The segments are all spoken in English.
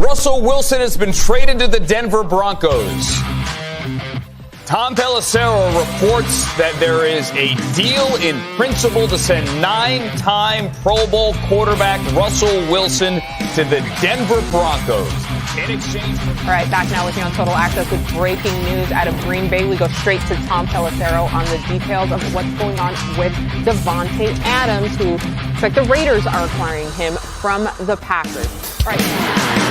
Russell Wilson has been traded to the Denver Broncos. Tom Pelissero reports that there is a deal in principle to send 9-time Pro Bowl quarterback Russell Wilson to the Denver Broncos. In exchange for... All right, back now with you on Total Access with breaking news out of Green Bay. We go straight to Tom Pelissero on the details of what's going on with Davante Adams, who looks like the Raiders are acquiring him from the Packers. All right.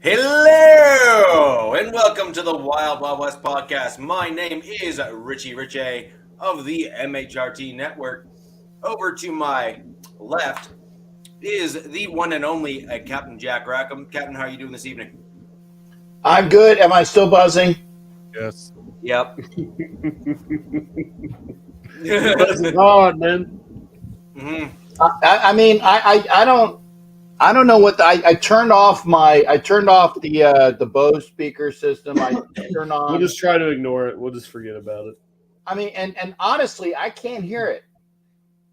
Hello, and welcome to the Wild Wild West podcast. My name is RichiRichEh of the MHRT network. Over to my left is the one and only Captain Jack Rackham. Captain, how are you doing this evening? I'm good. Am I still buzzing? Yes. Yep. Buzzing on, man. Mm-hmm. I don't know what I turned off the Bose speaker system. I turned on. We'll just try to ignore it. We'll just forget about it. I mean, and honestly, I can't hear it.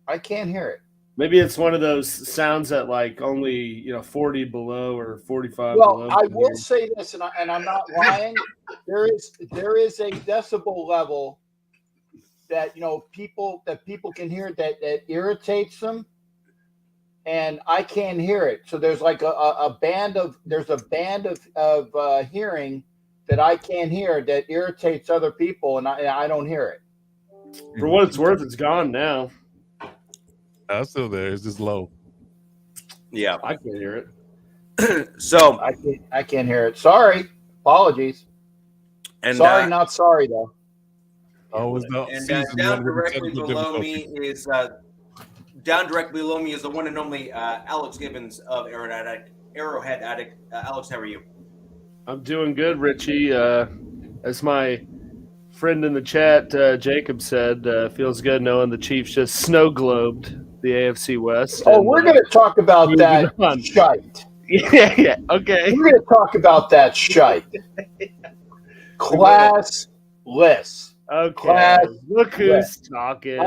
I can't hear it. Maybe it's one of those sounds that like only 40 below or 45 Well, below. I will say this, and I'm not lying. There is a decibel level that people can hear that irritates them. And I can't hear it. So there's like a band of hearing that I can't hear that irritates other people, and I don't hear it. For what it's worth, it's gone now. I'm still there. It's just low. Yeah, I can't hear it. So I can't hear it. Sorry, apologies. And sorry, not sorry though. Always no. And down directly below me is the one and only Alex Gibbons of Arrowhead Addict. Alex, how are you? I'm doing good, Richie. As my friend in the chat, Jacob said, feels good knowing the Chiefs just snow globed the AFC West. Oh, we're going to talk about that shite. Yeah, okay. We're going to talk about that shite. Classless. Okay. Look who's talking.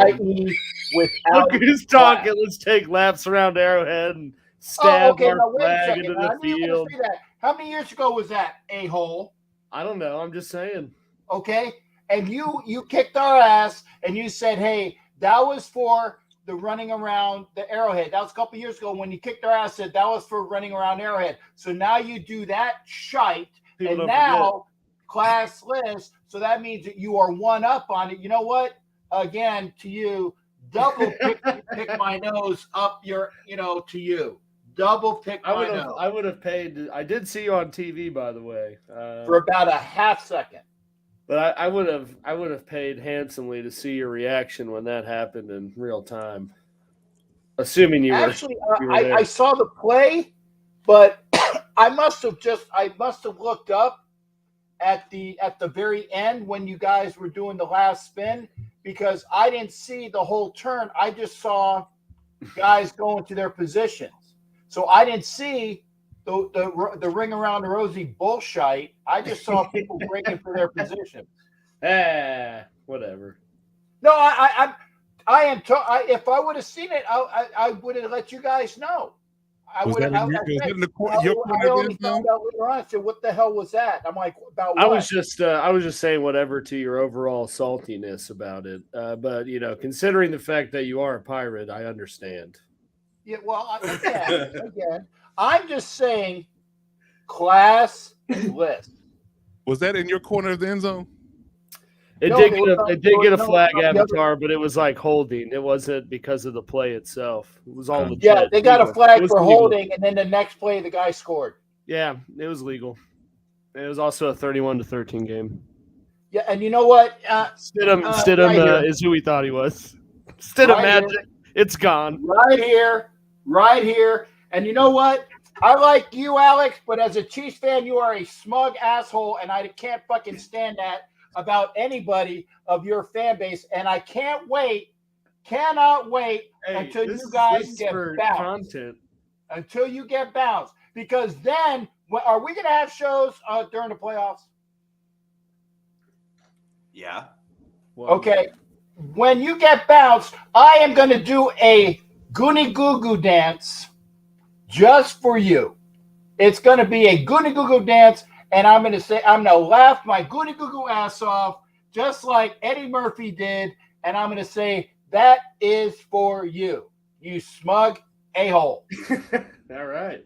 Without Look who's talking. Let's take laps around Arrowhead and stab our flag into the field. How many years ago was that, a-hole? I don't know. I'm just saying. Okay. And you kicked our ass and you said, hey, that was for the running around the Arrowhead. That was a couple years ago when you kicked our ass, said that was for running around Arrowhead. So now you do that shite. People and now classless. So that means that you are one up on it. You know what? Again, to you, double pick my nose up your, to you. Double pick my nose. I would have paid. I did see you on TV, by the way. For about a half second. But I would have paid handsomely to see your reaction when that happened in real time. Assuming you actually, were I saw the play, but I must have looked up at the very end when you guys were doing the last spin, because I didn't see the whole turn. I just saw guys going to their positions. So I didn't see the ring around the rosy bullshit. I just saw people breaking for their positions. Whatever. No, I am. If I would have seen it, I would have let you guys know. I Was would that have. in your corner? I only found out later on. I said, "What the hell was that?" I'm like, "About what?" I was just saying whatever to your overall saltiness about it. But considering the fact that you are a pirate, I understand. Yeah. Well, again, I'm just saying, class list. Was that in your corner of the end zone? It No, did get a flag the other- avatar, but it was like holding. It wasn't because of the play itself. It was all legit. Yeah, they got a legal. flag It for was legal. holding, and then the next play, the guy scored. Yeah, it was legal. It was also a 31-13 game. Yeah, and you know what? Stidham right here. is who we thought he was. Stidham Right magic. here. It's gone. Right here. And you know what? I like you, Alex, but as a Chiefs fan, you are a smug asshole, and I can't fucking stand that about anybody of your fan base. And I cannot wait until you guys get bounced. Content. Until you get bounced. Because then, are we going to have shows during the playoffs? Yeah. Well, Okay. When you get bounced, I am going to do a Goonie Goo Goo dance just for you. It's going to be a Goonie Goo Goo dance, and I'm going to laugh my Goonie Goo Goo ass off, just like Eddie Murphy did, and I'm going to say, that is for you, you smug a-hole. All right.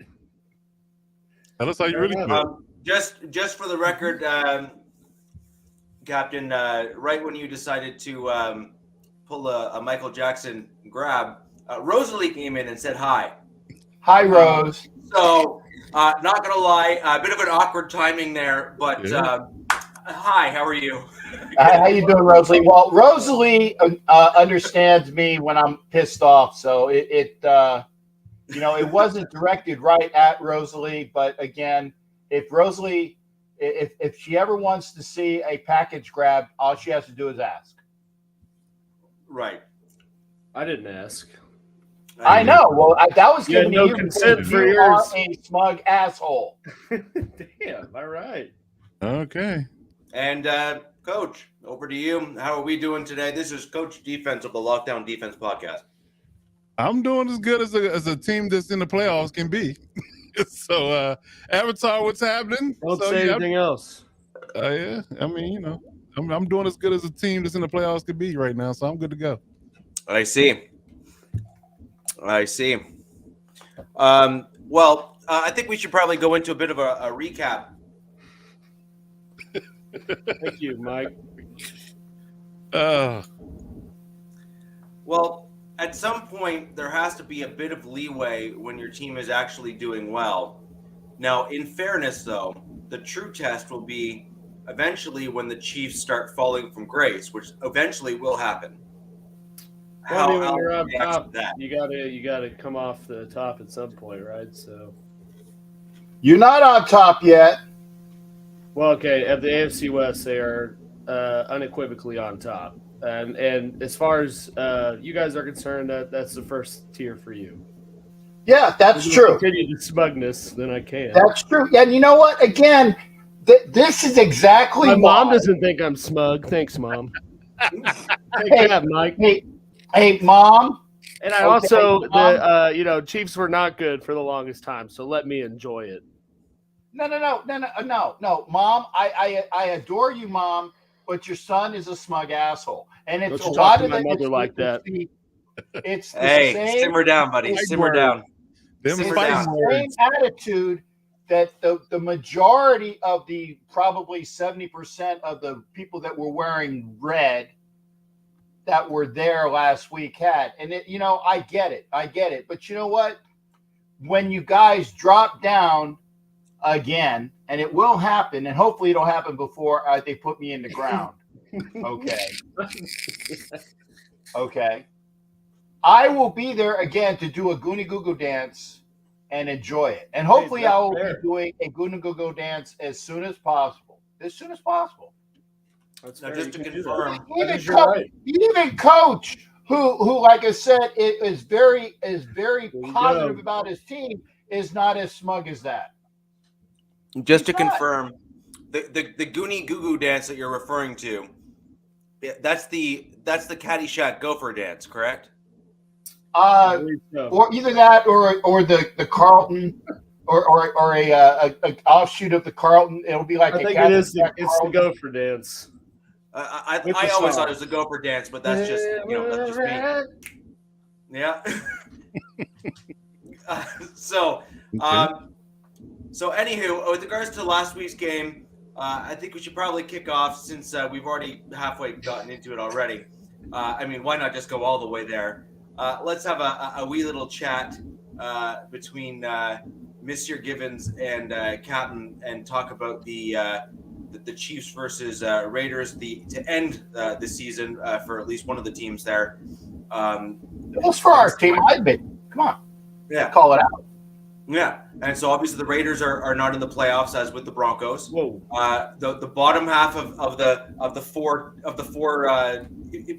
That looks like you really feel. Just for the record, Captain, right when you decided to pull a Michael Jackson grab, Rosalie came in and said hi. Hi, Rose. So, not gonna lie, a bit of an awkward timing there, but Yeah. Hi, how are you? How you doing, Rosalie? Well, Rosalie understands me when I'm pissed off, so it wasn't directed right at Rosalie, but again, if Rosalie, if she ever wants to see a package grab, all she has to do is ask. Right. I didn't ask. I know. Well, that was You had given no to you consent because for you yours. are a smug asshole. Damn. All right. Okay. And Coach, over to you. How are we doing today? This is Coach Defense of the Lockdown Defense Podcast. I'm doing as good as a team that's in the playoffs can be. So, Avatar, what's happening? Don't say anything else. Yeah. I mean, I'm doing as good as a team that's in the playoffs can be right now, so I'm good to go. I see. Well, I think we should probably go into a bit of a recap. Thank you, Mike. Well, at some point, there has to be a bit of leeway when your team is actually doing well. Now, in fairness, though, the true test will be eventually when the Chiefs start falling from grace, which eventually will happen. Well, I mean, when you're how up react to top, that? you gotta come off the top at some point, right? So, You're not on top yet. well, okay, at the AFC West, they are unequivocally on top, and as far as you guys are concerned, that's the first tier for you. Yeah, that's If you true. Continue the smugness, then I can. That's true. And you know what? Again, this is exactly My mom why. doesn't think I'm smug. Thanks, Mom. Hey, Yeah, Mike. Hey, Mom. And I Okay, also, Mom. Chiefs were not good for the longest time, so let me enjoy it. No, Mom. I adore you, Mom, but your son is a smug asshole, and it's Don't a you lot talk to of my the. mother like that. It's the Hey, same. simmer down, buddy. It's Simmer down. Them Simmer fighting down. Same words. attitude that the majority of the probably 70% of the people that were wearing red that were there last week had. And I get it. But you know what? When you guys drop down again, and it will happen, and hopefully it'll happen before they put me in the ground. Okay. I will be there again to do a Goonie Goo Goo dance and enjoy it. And hopefully I will be doing a Goonie Goo Goo dance as soon as possible. That's Now, fair. just to You can do that. confirm, Even Coach, who like I said, is very you positive go. about his team, is not as smug as that. Just to He's not. confirm, the Goonie Goo Goo dance that you're referring to, that's the Caddyshack Gopher dance, correct? Or either that or the Carlton or a offshoot of the Carlton. It'll be like I think it is. It's the Gopher dance. I always thought it was the Gopher dance, but that's just that's just me. Yeah. So anywho, with regards to last week's game, I think we should probably kick off since we've already halfway gotten into it already. I mean, why not just go all the way there? Let's have a wee little chat between Mr. Givens and Captain and talk about the Chiefs versus Raiders to end the season for at least one of the teams there. It was for our team. I'd be. Come on. Yeah. Call it out. Yeah, and so obviously the Raiders are not in the playoffs as with the Broncos. Whoa. The bottom half of the four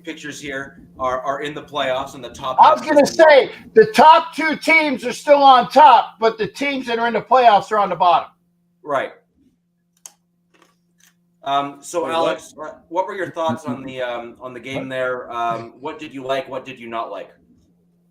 pictures here are in the playoffs, and the top. I was going to say the top two teams are still on top, but the teams that are in the playoffs are on the bottom. Right. So Alex, what were your thoughts on the game there? What did you like? What did you not like?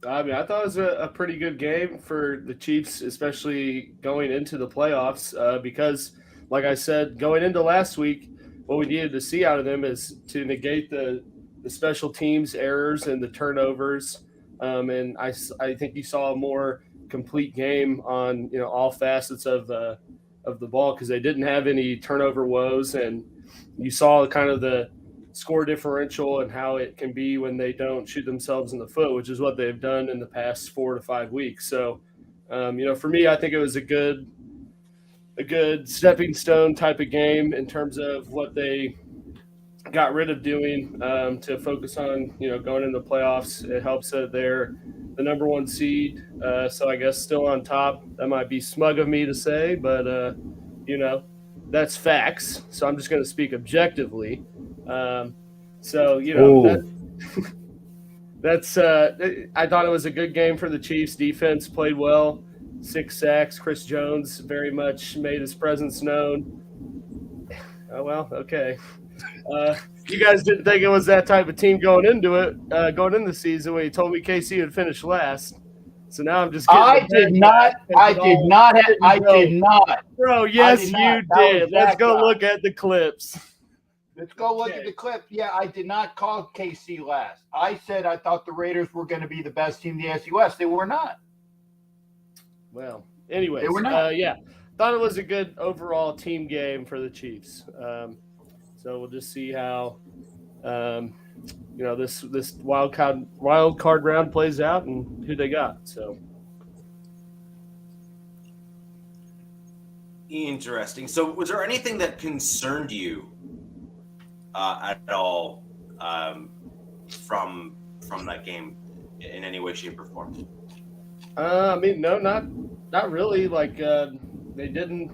I mean, I thought it was a pretty good game for the Chiefs, especially going into the playoffs, because, like I said, going into last week, what we needed to see out of them is to negate the special teams errors and the turnovers. And I think you saw a more complete game on all facets of the ball because they didn't have any turnover woes, and you saw kind of the score differential and how it can be when they don't shoot themselves in the foot, which is what they've done in the past 4 to 5 weeks. So, for me, I think it was a good stepping stone type of game in terms of what they got rid of doing to focus on, going into the playoffs. It helps that they're the number 1 seed. So I guess still on top. That might be smug of me to say, but, that's facts. So I'm just going to speak objectively. That's I thought it was a good game for the Chiefs. Defense played well, 6 sacks. Chris Jones very much made his presence known. Oh, well, okay. You guys didn't think it was that type of team going into the season when you told me KC would finish last. So now I'm just getting I did not. Bro, yes, you did. Let's go look at the clips. Let's go look at the clip. Yeah, I did not call KC last. I said I thought the Raiders were going to be the best team in the AFC West. They were not. Well, anyways, they were not. Thought it was a good overall team game for the Chiefs. So we'll just see how this wild card round plays out and who they got. So interesting. So was there anything that concerned you at all from that game in any way, shape, or form? I mean, no, not really. Like they didn't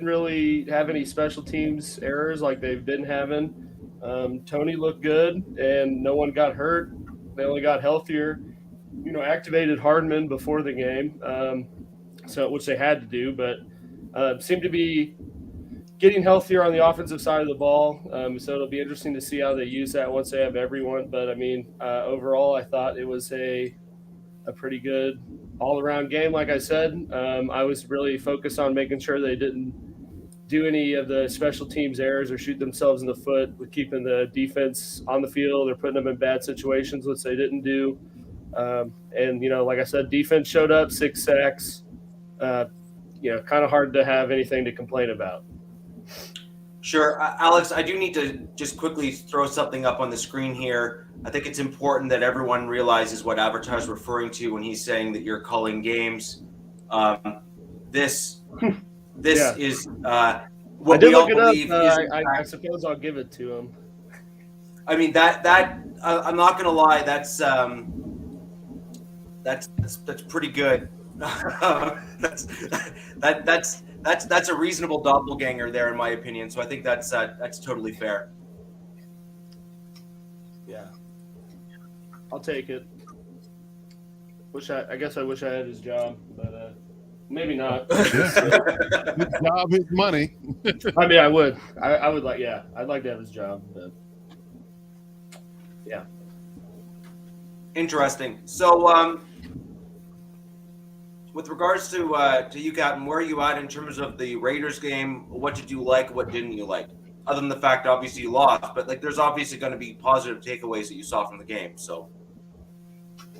really have any special teams errors like they've been having. Tony looked good, and no one got hurt. They only got healthier. Activated Hardman before the game, which they had to do, but seemed to be getting healthier on the offensive side of the ball. So it'll be interesting to see how they use that once they have everyone. But I mean, overall, I thought it was a pretty good all-around game. Like I said, I was really focused on making sure they didn't do any of the special teams errors or shoot themselves in the foot with keeping the defense on the field or putting them in bad situations, which they didn't do. And like I said, defense showed up, 6 sacks. Kind of hard to have anything to complain about. Sure. Alex, I do need to just quickly throw something up on the screen here. I think it's important that everyone realizes what Avatar is referring to when he's saying that you're calling games. This is what we all believe. I suppose I'll give it to him. I mean that I'm not going to lie. That's pretty good. That's a reasonable doppelganger there, in my opinion. So I think that's totally fair. Yeah, I'll take it. I guess I wish I had his job, but maybe not. His job, his money. I mean, I would. I would like. Yeah, I'd like to have his job. But yeah. Interesting. So, with regards to you, Captain, where are you at in terms of the Raiders game? What did you like? What didn't you like? Other than the fact, obviously, you lost, but like, there's obviously going to be positive takeaways that you saw from the game. So,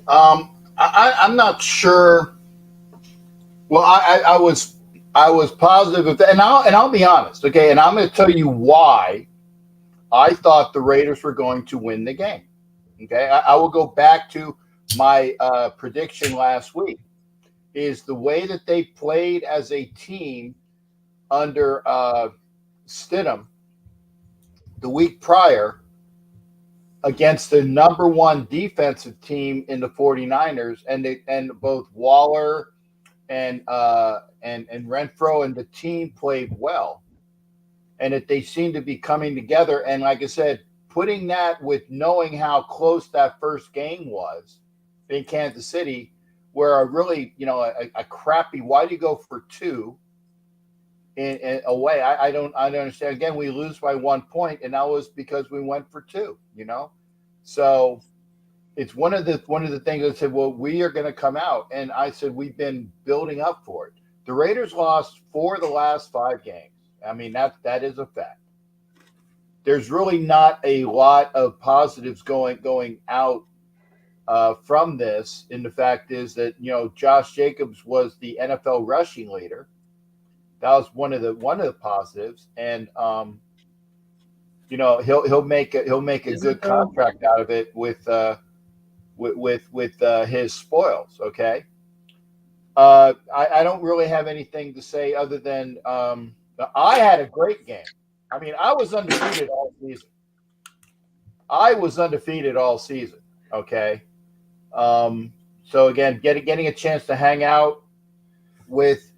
I'm not sure. Well, I was positive of that, and I'll be honest, okay, and I'm going to tell you why I thought the Raiders were going to win the game. Okay, I will go back to my prediction last week. Is the way that they played as a team under Stidham the week prior against the number one defensive team in the 49ers, and both Waller and Renfro and the team played well, and that they seemed to be coming together. And like I said, putting that with knowing how close that first game was in Kansas City, where a really, a crappy, why do you go for two in away? I don't understand. Again, we lose by 1 point, and that was because we went for two, So it's one of the things that said, well, we are going to come out. And I said, we've been building up for it. The Raiders lost 4 of the last 5 games. I mean, that is a fact. There's really not a lot of positives going out from this. And the fact is that, Josh Jacobs was the NFL rushing leader. That was one of the positives. And, he'll make a good contract out of it with his spoils. Okay. I don't really have anything to say other than I had a great game. I mean, I was undefeated all season. Okay. So again, getting a chance to hang out with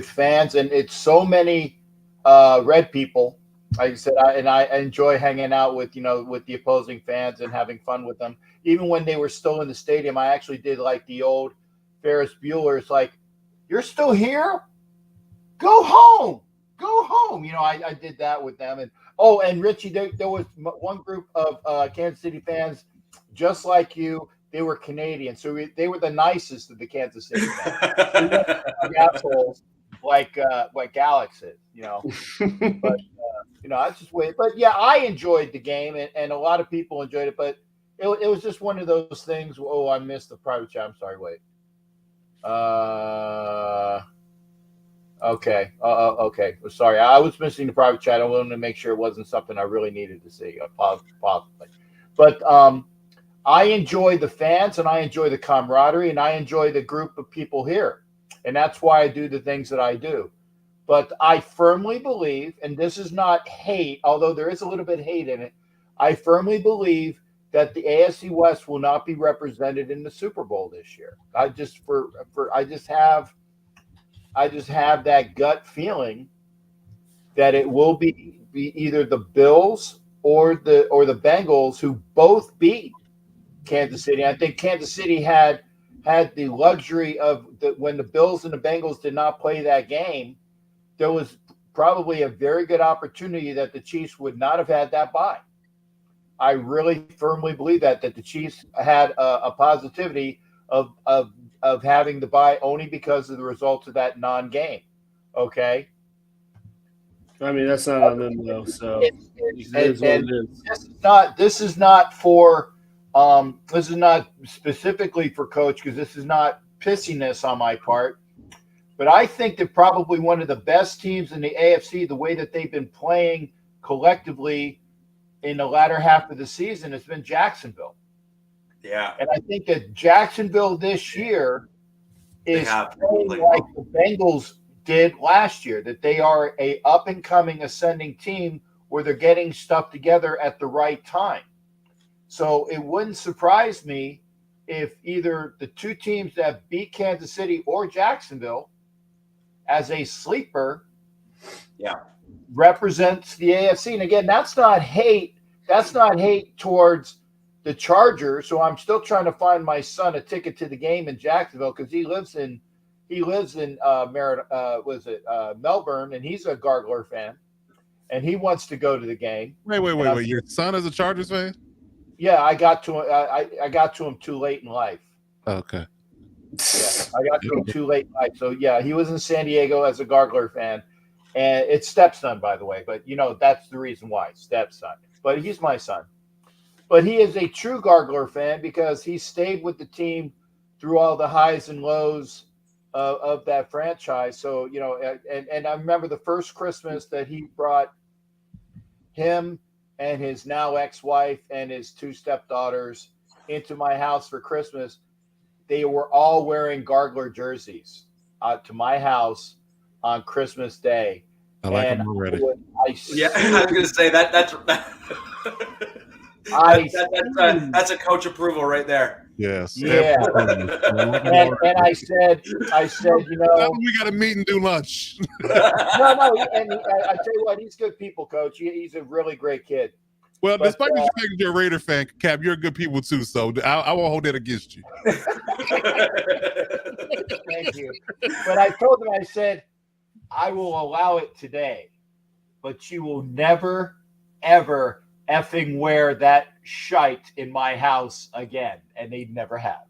fans, and it's so many red people. Like I said, I enjoy hanging out with the opposing fans and having fun with them. Even when they were still in the stadium, I actually did like the old Ferris Bueller. It's like, you're still here? Go home. I did that with them. And Richie, there was one group of Kansas City fans just like you. They were Canadian, so they were the nicest of the Kansas City fans. They weren't the assholes like Alex is, But I just wait. But yeah, I enjoyed the game, and a lot of people enjoyed it. But it was just one of those things. Oh, I missed the private chat. I'm sorry. Wait. Okay. Okay. Sorry, I was missing the private chat. I wanted to make sure it wasn't something I really needed to see. Possibly. But I enjoy the fans, and I enjoy the camaraderie, and I enjoy the group of people here. And that's why I do the things that I do. But I firmly believe, and this is not hate, although there is a little bit of hate in it, I firmly believe that the AFC West will not be represented in the Super Bowl this year. I just have that gut feeling that it will be either the Bills or the Bengals, who both beat Kansas City. I think Kansas City had the luxury of when the Bills and the Bengals did not play that game, there was probably a very good opportunity that the Chiefs would not have had that bye. I really firmly believe that the Chiefs had a positivity of having the bye only because of the results of that non-game. Okay. I mean, that's not on them though. So this is not specifically for Coach, because this is not pissiness on my part. But I think that probably one of the best teams in the AFC, the way that they've been playing collectively in the latter half of the season, has been Jacksonville. Yeah. And I think that Jacksonville this year is playing like the Bengals did last year, that they are a up-and-coming ascending team where they're getting stuff together at the right time. So it wouldn't surprise me if either the two teams that beat Kansas City or Jacksonville as a sleeper represents the AFC. And again, that's not hate. That's not hate towards the Chargers. So I'm still trying to find my son a ticket to the game in Jacksonville, because he lives in he lives in Melbourne, and he's a Gargler fan, and he wants to go to the game. Wait. Your son is a Chargers fan? Yeah, I got to I got to him too late in life. Okay. Yeah, I got to him too late in life. So yeah, he was in San Diego as a Gargler fan, and it's stepson, by the way. But that's the reason why, stepson. But he's my son. But he is a true Gargler fan because he stayed with the team through all the highs and lows of that franchise. So and I remember the first Christmas that he brought him and his now ex-wife and his 2 stepdaughters into my house for Christmas. They were all wearing Gargler jerseys to my house on Christmas Day. I like them already. I was going to say that's a coach approval right there. Yes. Yeah. and I said, we got to meet and do lunch. No. And I tell you what, he's good people, Coach. He's a really great kid. Well, despite the fact that you're a Raider fan, Cap, you're good people too. So I won't hold that against you. Thank you. But I told him, I said, I will allow it today, but you will never, ever effing wear that shite in my house again, and they never have.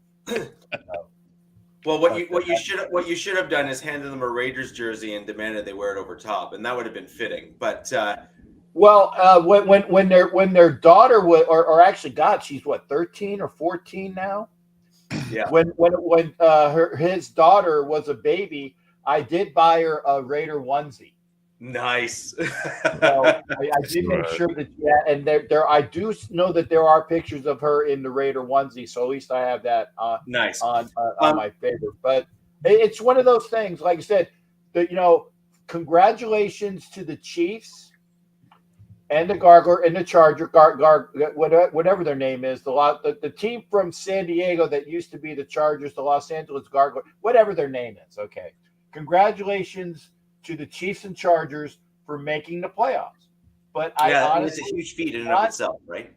Well, what you should have done is handed them a Raiders jersey and demanded they wear it over top, and that would have been fitting. But when their daughter was, or actually, God, she's what, 13 or 14 now. Yeah. When his daughter was a baby, I did buy her a Raider onesie. Nice. So I did make sure that, and there I do know that there are pictures of her in the Raider onesie, so at least I have that nice on my favorite. But it's one of those things, like I said, that congratulations to the Chiefs and the Gargler and the Charger, whatever their name is, the team from San Diego that used to be the Chargers, the Los Angeles Gargler, whatever their name is. Okay, congratulations to the Chiefs and Chargers for making the playoffs. But it's a huge feat in and of itself, right?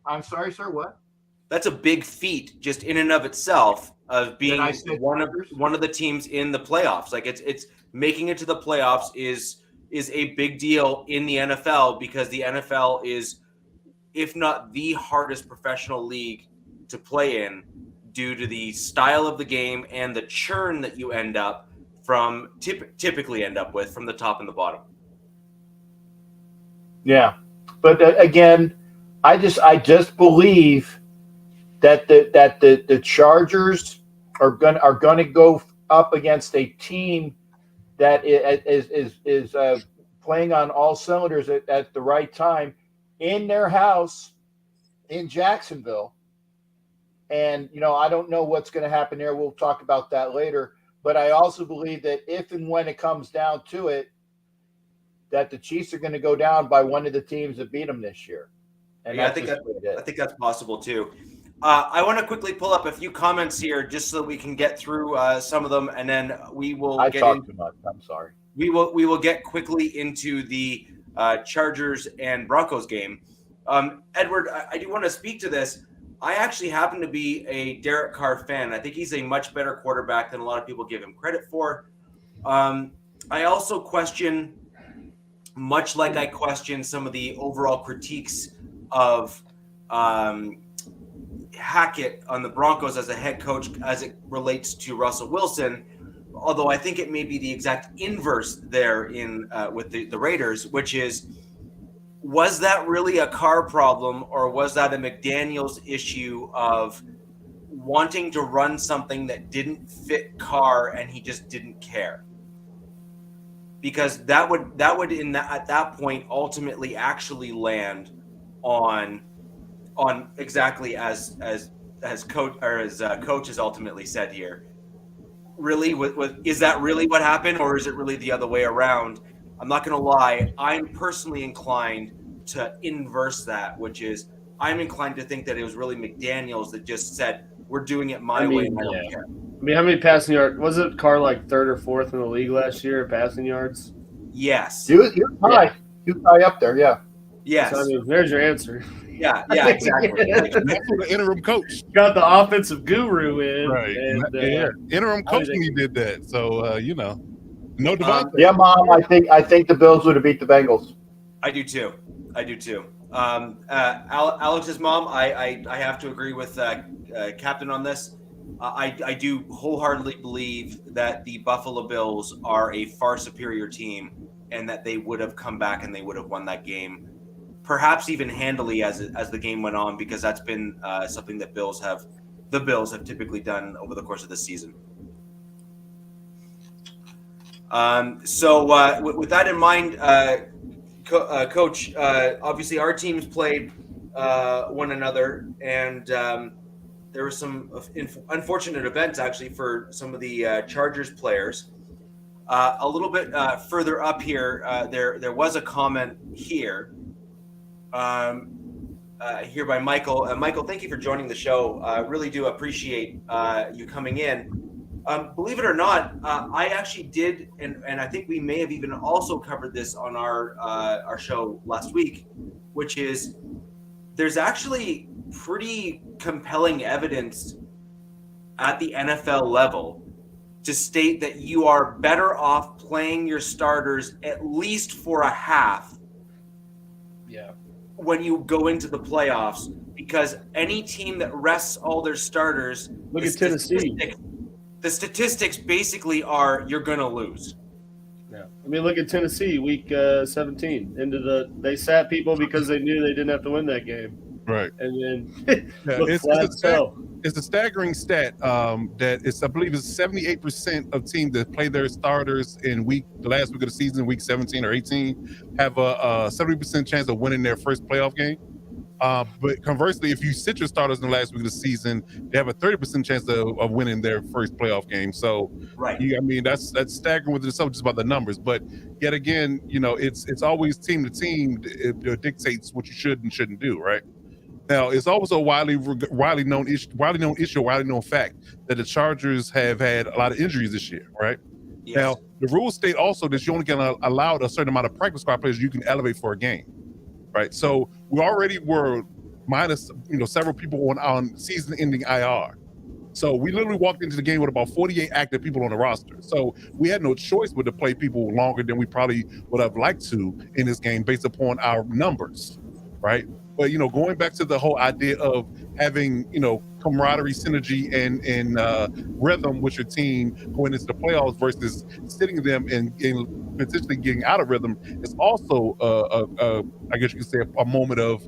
I'm sorry, sir. What? That's a big feat just in and of itself of being one of the teams in the playoffs. Like it's making it to the playoffs is a big deal in the NFL because the NFL is, if not the hardest professional league to play in due to the style of the game and the churn that you typically end up with from the top and the bottom. Yeah, but again, I just believe that the Chargers are going to go up against a team that is playing on all cylinders at the right time in their house in Jacksonville. And I don't know what's going to happen there. We'll talk about that later. But I also believe that if and when it comes down to it, that the Chiefs are going to go down by one of the teams that beat them this year. And I think that's possible too. I want to quickly pull up a few comments here just so that we can get through some of them, and then we will. I talked too much. I'm sorry. We will get quickly into the Chargers and Broncos game. Edward, I do want to speak to this. I actually happen to be a Derek Carr fan. I think he's a much better quarterback than a lot of people give him credit for. I also question, much like I question some of the overall critiques of Hackett on the Broncos as a head coach as it relates to Russell Wilson, although I think it may be the exact inverse there with the Raiders, which is, was that really a Carr problem, or was that a McDaniels issue of wanting to run something that didn't fit Carr and he just didn't care? Because that would at that point ultimately actually land on exactly as coach has ultimately said here. Really, is that really what happened, or is it really the other way around? I'm not going to lie. I'm personally inclined to inverse that, which is I'm inclined to think that it was really McDaniels that just said, we're doing it my way and I don't care. I mean, how many passing yards? Was it Carr like third or fourth in the league last year, passing yards? Yes. He was high. He was high up there, yeah. Yes. So, I mean, there's your answer. Yeah, exactly. That's what the interim coach. Got the offensive guru in. Right. And, Interim coaching, he did that. So, no Devontae. Yeah, Mom. I think the Bills would have beat the Bengals. I do too. Alex's mom, I have to agree with Captain on this. I do wholeheartedly believe that the Buffalo Bills are a far superior team, and that they would have come back and they would have won that game, perhaps even handily as the game went on, because that's been something that the Bills have typically done over the course of the season. So with that in mind, Coach, obviously our teams played one another, and there were some unfortunate events actually for some of the Chargers players. A little bit further up here, there was a comment here here by Michael. Michael, thank you for joining the show. I really do appreciate you coming in. Believe it or not, I actually did, and I think we may have even also covered this on our show last week, which is there's actually pretty compelling evidence at the NFL level to state that you are better off playing your starters at least for a half. Yeah. When you go into the playoffs, because any team that rests all their starters, look at Tennessee. The statistics basically are you're going to lose. Yeah. I mean, look at Tennessee, week 17. They sat people because they knew they didn't have to win that game. Right. And then it's a staggering stat that I believe it's 78% of teams that play their starters in the last week of the season, week 17 or 18, have a 70% chance of winning their first playoff game. But conversely, if you sit your starters in the last week of the season, they have a 30% chance of winning their first playoff game. So, right. That's staggering within itself just about the numbers. But yet again, it's always team to team. It dictates what you should and shouldn't do, right? Now, it's also a widely known fact that the Chargers have had a lot of injuries this year, right? Yes. Now, the rules state also that you only get allowed a certain amount of practice squad players you can elevate for a game, right? So we already were minus, several people on season-ending IR. So we literally walked into the game with about 48 active people on the roster. So we had no choice but to play people longer than we probably would have liked to in this game based upon our numbers, right? But, going back to the whole idea of having, camaraderie, synergy, and rhythm with your team going into the playoffs versus sitting them and potentially getting out of rhythm is also, I guess you could say, a moment of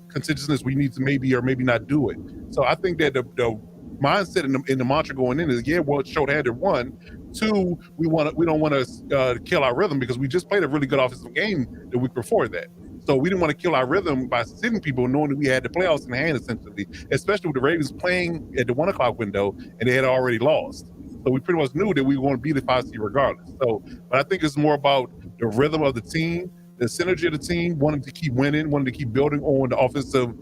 contentiousness. We need to maybe or maybe not do it. So I think that the mindset in the mantra going in is, short-handed. One, two, we don't want to kill our rhythm because we just played a really good offensive game the week before that. So we didn't want to kill our rhythm by sitting people knowing that we had the playoffs in hand, essentially, especially with the Ravens playing at the 1 o'clock window and they had already lost. So we pretty much knew that we were going to be the 5 seed regardless. So, but I think it's more about the rhythm of the team, the synergy of the team, wanting to keep winning, wanting to keep building on the offensive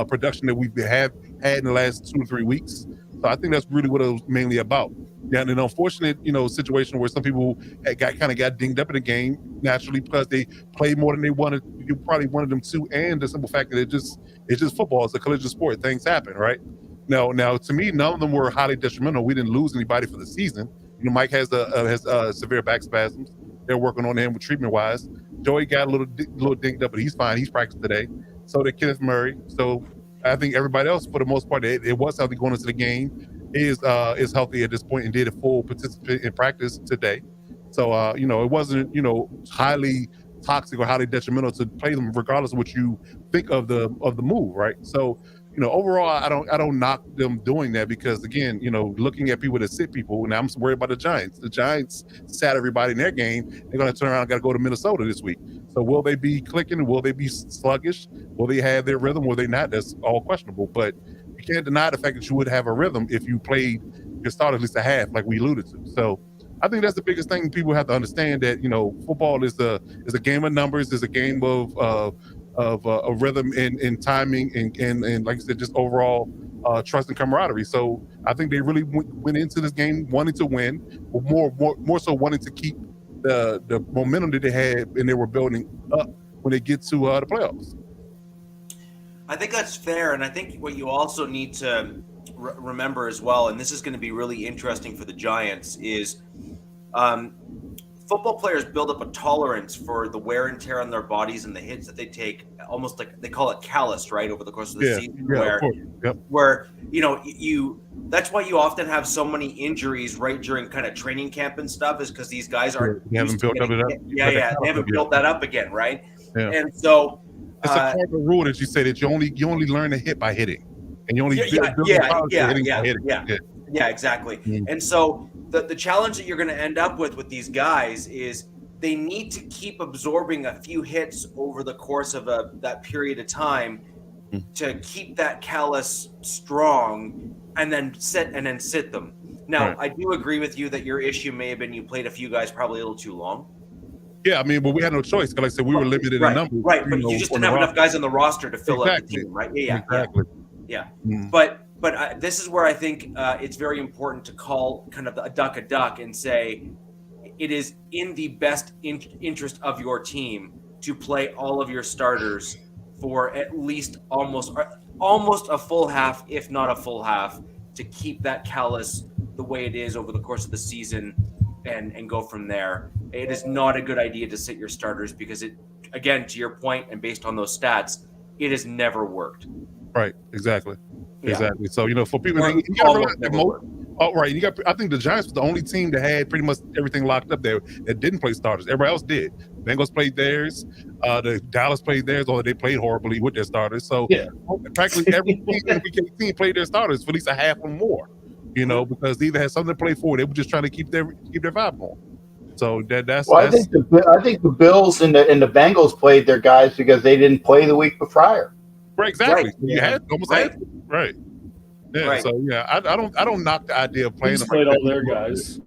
production that we have had in the last 2 or 3 weeks. So I think that's really what it was mainly about. Yeah, and an unfortunate, situation where some people got dinged up in the game naturally because they played more than they wanted. You probably wanted them to, and the simple fact that it's just football. It's a collision sport. Things happen, right? Now, to me, none of them were highly detrimental. We didn't lose anybody for the season. Mike has severe back spasms. They're working on him with treatment wise. Joey got a little dinged up, but he's fine. He's practiced today. So did Kenneth Murray. So I think everybody else, for the most part, it was healthy going into the game. Is healthy at this point and did a full participant in practice today. So it wasn't highly toxic or highly detrimental to play them, regardless of what you think of the move, right? So overall, I don't knock them doing that because again, looking at people that sit people, and I'm worried about the Giants. The Giants sat everybody in their game. They're going to turn around and got to go to Minnesota this week. So will they be clicking? Will they be sluggish? Will they have their rhythm? Will they not? That's all questionable. But you can't deny the fact that you would have a rhythm if you played your start at least a half, like we alluded to. So I think that's the biggest thing people have to understand, that football is a game of numbers, is a game of rhythm and timing and like I said, just overall trust and camaraderie. So I think they really went into this game wanting to win, but more so wanting to keep the momentum that they had and they were building up when they get to the playoffs. I think that's fair, and I think what you also need to remember as well, and this is going to be really interesting for the Giants, is football players build up a tolerance for the wear and tear on their bodies and the hits that they take, almost like they call it callus, right, over the course of the season, where you that's why you often have so many injuries right during kind of training camp and stuff, is because these guys aren't they haven't built they haven't built that up again, right? And so it's a cardinal rule that you say that you only learn to hit by hitting, and you only exactly. And so the challenge that you're going to end up with these guys is they need to keep absorbing a few hits over the course of that period of time to keep that callus strong, and then sit them. Now, I do agree with you that your issue may have been you played a few guys probably a little too long. Yeah, I mean, but we had no choice. Like I said, we were limited in numbers. Right, but you just didn't have enough guys on the roster to fill out the team, right? Exactly. Yeah. But this is where I think it's very important to call kind of a duck and say it is in the best interest of your team to play all of your starters for at least almost a full half, if not a full half, to keep that callus the way it is over the course of the season and go from there. It is not a good idea to sit your starters because it, again, to your point and based on those stats, it has never worked. Right. Exactly. Yeah. Exactly. So, for people, I think the Giants was the only team that had pretty much everything locked up there that didn't play starters. Everybody else did. Bengals played theirs. The Dallas played theirs, although they played horribly with their starters. So practically every team played their starters for at least a half or more. Because they either had something to play for, or they were just trying to keep their vibe going. So that's. Well, I think the Bills and the Bengals played their guys because they didn't play the week prior. Right, exactly. Right. You had almost had right. Yeah. Right. So I don't knock the idea of playing. Chiefs played all their guys.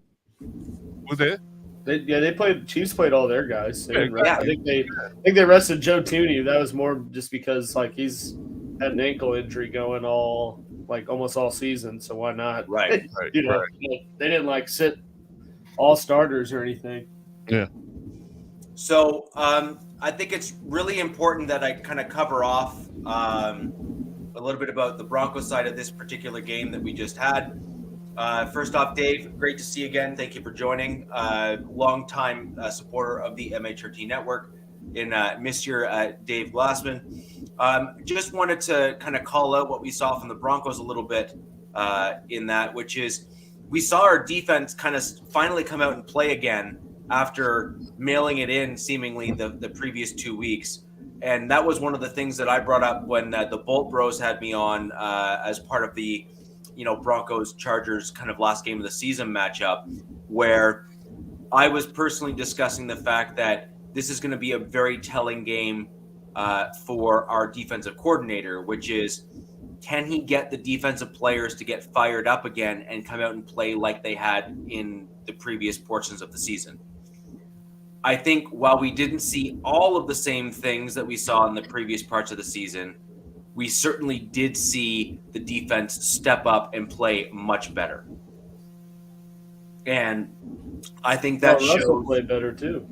Was that? They played. Chiefs played all their guys. Yeah. I think they rested Joe Thuney. That was more just because he's had an ankle injury going almost all season. So why not? Right. They didn't sit all starters or anything. Yeah. So I think it's really important that I kind of cover off a little bit about the Broncos side of this particular game that we just had. First off, Dave, great to see you again. Thank you for joining. Longtime supporter of the MHRT network in Mr. Dave Glassman. Just wanted to kind of call out what we saw from the Broncos a little bit in that, which is we saw our defense kind of finally come out and play again after mailing it in seemingly the previous 2 weeks. And that was one of the things that I brought up when the Bolt Bros had me on as part of the, Broncos Chargers kind of last game of the season matchup, where I was personally discussing the fact that this is going to be a very telling game for our defensive coordinator, which is, can he get the defensive players to get fired up again and come out and play like they had in the previous portions of the season? I think while we didn't see all of the same things that we saw in the previous parts of the season, we certainly did see the defense step up and play much better. And I think that shows. Russell played better too.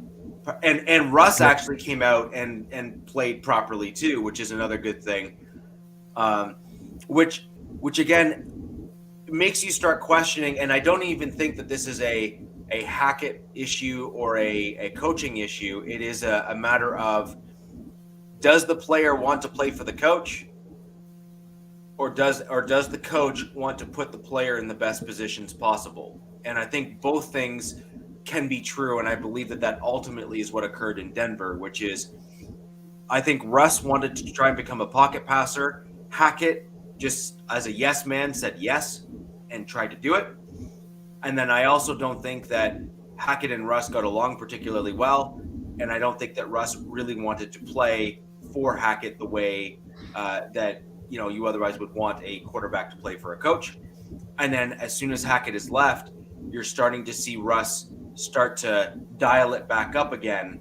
And Russ actually came out and played properly too, which is another good thing. Which again makes you start questioning. And I don't even think that this is a Hackett issue or a coaching issue. It is a matter of, does the player want to play for the coach, or does the coach want to put the player in the best positions possible? And I think both things can be true, and I believe that ultimately is what occurred in Denver, which is, I think Russ wanted to try and become a pocket passer. Hackett, just as a yes man, said yes and tried to do it. And then I also don't think that Hackett and Russ got along particularly well, and I don't think that Russ really wanted to play for Hackett the way that you otherwise would want a quarterback to play for a coach. And then as soon as Hackett is left, you're starting to see Russ start to dial it back up again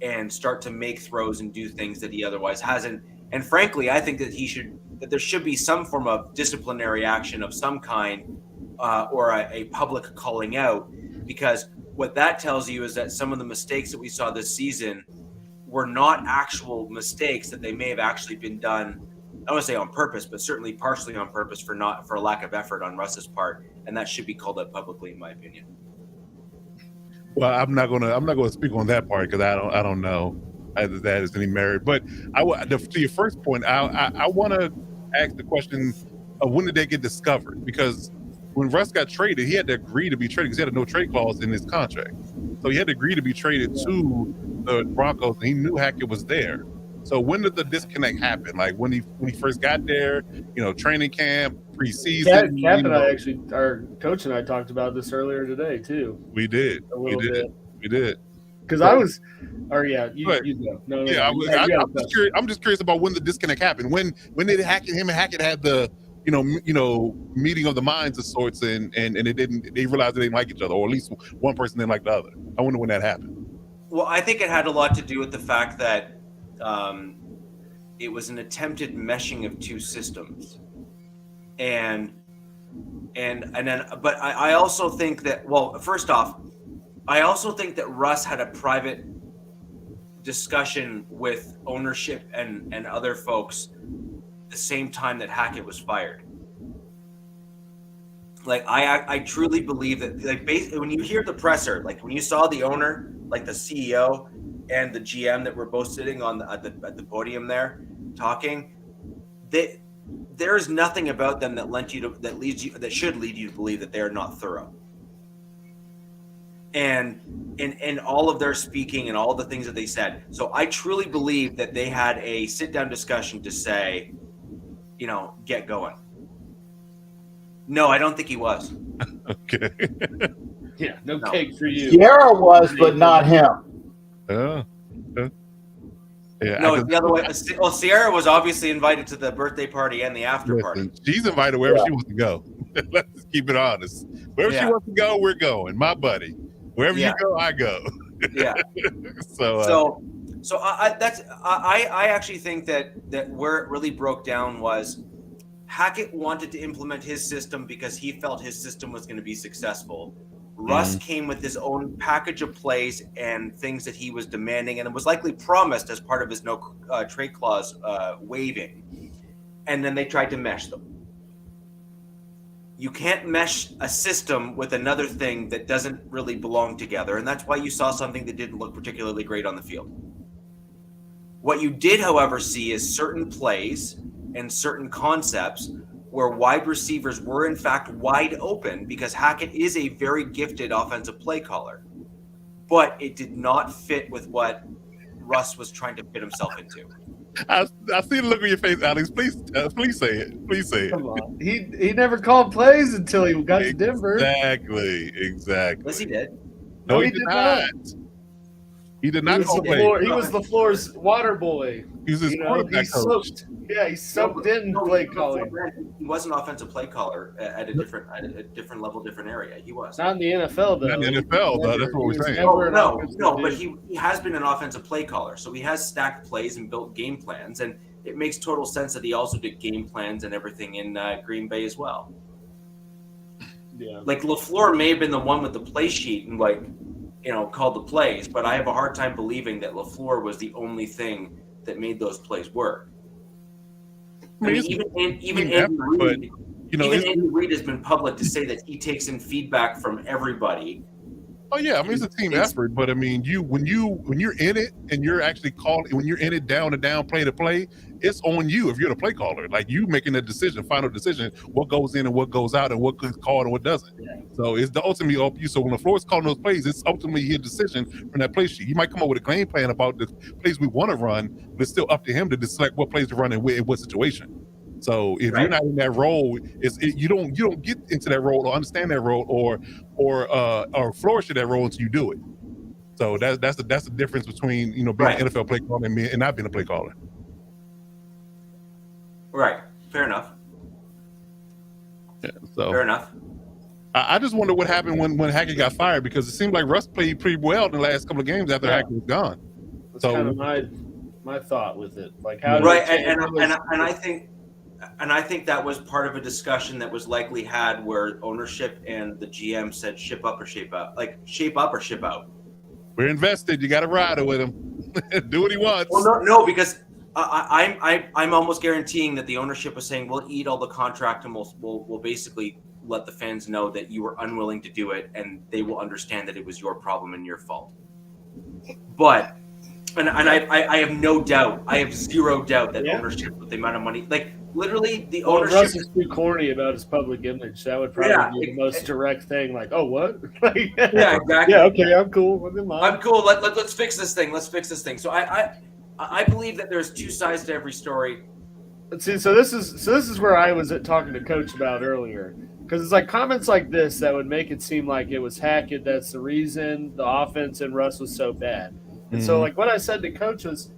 and start to make throws and do things that he otherwise hasn't. And frankly, I think that there should be some form of disciplinary action of some kind, or a public calling out, because what that tells you is that some of the mistakes that we saw this season were not actual mistakes, that they may have actually been done I want to say on purpose, but certainly partially on purpose for lack of effort on Russ's part, and that should be called out publicly, in my opinion. Well, I'm not gonna speak on that part because I don't know either that is any merit. But to your first point, I want to ask the question of when did they get discovered? Because when Russ got traded, he had to agree to be traded because he had a no trade clause in his contract. So he had to agree to be traded to the Broncos, and he knew Hackett was there. So when did the disconnect happen? Like when he first got there, training camp, preseason. Capt and I actually, our coach and I talked about this earlier today too. We did. We did. Because I was, you go. No, I'm just curious about when the disconnect happened. When did him and Hackett had the meeting of the minds of sorts, and they realized they didn't like each other, or at least one person didn't like the other. I wonder when that happened. Well, I think it had a lot to do with the fact that it was an attempted meshing of two systems, but I also think that, well, first off, I also think that Russ had a private discussion with ownership and other folks the same time that Hackett was fired. Like I truly believe that, like, when you hear the presser, like when you saw the owner, like the CEO and the GM that were both sitting at the podium there talking, there is nothing about them that should lead you to believe that they are not thorough. And in all of their speaking and all the things that they said. So I truly believe that they had a sit down discussion to say, get going. No, I don't think he was. Okay. Yeah, no cake for you. Sierra was, but not him. Yeah. No, the other way. Well, Sierra was obviously invited to the birthday party and the after party. She's invited wherever she wants to go. Let's just keep it honest. Wherever she wants to go, we're going. My buddy. Wherever you go, I go. Yeah. So I actually think that where it really broke down was Hackett wanted to implement his system because he felt his system was going to be successful. Russ came with his own package of plays and things that he was demanding, and it was likely promised as part of his no trade clause waiving. And then they tried to mesh them. You can't mesh a system with another thing that doesn't really belong together, and that's why you saw something that didn't look particularly great on the field. What you did, however, see is certain plays and certain concepts where wide receivers were in fact wide open, because Hackett is a very gifted offensive play caller, but it did not fit with what Russ was trying to fit himself into. I see the look on your face, Alex. Please say it. Please say it. Come on. He never called plays until he got to Denver. Exactly. Yes, he did. No, he did not. He did not call plays. He was the floor's water boy. He was his quarterback coach. He soaked in play calling. He was an offensive play caller at a different level, different area. He was. Not in the NFL, though. Not in the NFL, though. That's what we're saying. No, but he has been an offensive play caller. So he has stacked plays and built game plans. And it makes total sense that he also did game plans and everything in Green Bay as well. Yeah. Like LaFleur may have been the one with the play sheet and called the plays, but I have a hard time believing that LaFleur was the only thing that made those plays work. Even Andy Reid has been public to say that he takes in feedback from everybody. Oh yeah, I mean it's a team effort, but I mean when you're in it and you're actually when you're in it down to down, play to play, it's on you if you're the play caller. Like you making the decision, final decision, what goes in and what goes out and what gets called and what doesn't. Yeah. So it's the ultimately up to you. So when LaFleur's calling those plays, it's ultimately his decision from that play sheet. He might come up with a game plan about the plays we want to run, but it's still up to him to select what plays to run and in what situation. So if you're not in that role, you don't get into that role or understand that role or flourish in that role until you do it. So that's the difference between being an NFL play caller and not being a play caller. Right. Fair enough. Yeah. So fair enough. I just wonder what happened when Hackett got fired, because it seemed like Russ played pretty well in the last couple of games after Hackett was gone. That's kind of my thought with it. Like how And I think that was part of a discussion that was likely had where ownership and the GM said ship up or shape out. Like shape up or ship out. We're invested. You got to ride it with him. Do what he wants. Well, no, because I'm almost guaranteeing that the ownership was saying we'll eat all the contract and we'll basically let the fans know that you were unwilling to do it, and they will understand that it was your problem and your fault. But I have no doubt, I have zero doubt that ownership with the amount of money, like literally the ownership. Russ is too corny about his public image. That would probably be the most direct thing. Like, oh, what? Like, yeah, exactly. Yeah, okay, I'm cool. I'm cool. Let's fix this thing. Let's fix this thing. So I believe that there's two sides to every story. See, so this is where I was talking to Coach about earlier, because it's like comments like this that would make it seem like it was Hackett that's the reason the offense and Russ was so bad. And so, like, what I said to Coach was,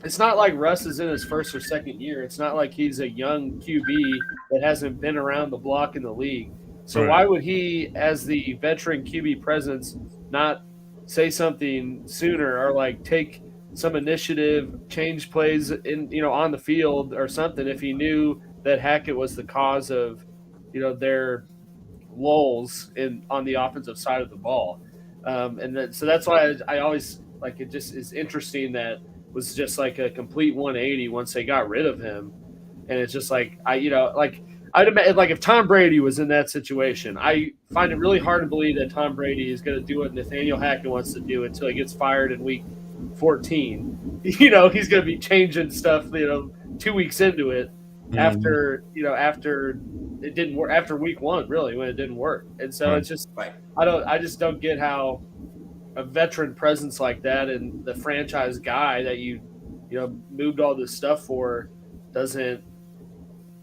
it's not like Russ is in his first or second year. It's not like he's a young QB that hasn't been around the block in the league. So why would he, as the veteran QB presence, not say something sooner or like take some initiative, change plays in on the field or something if he knew that Hackett was the cause of their lulls on the offensive side of the ball. So that's why I always like it. Just is interesting that was just like a complete 180 once they got rid of him, and it's just like I'd imagine like if Tom Brady was in that situation, I find it really hard to believe that Tom Brady is going to do what Nathaniel Hackett wants to do until he gets fired in week 14. He's going to be changing stuff 2 weeks into it after it didn't work, after week 1 really when it didn't work. And so it's just I just don't get how a veteran presence like that and the franchise guy that you moved all this stuff for doesn't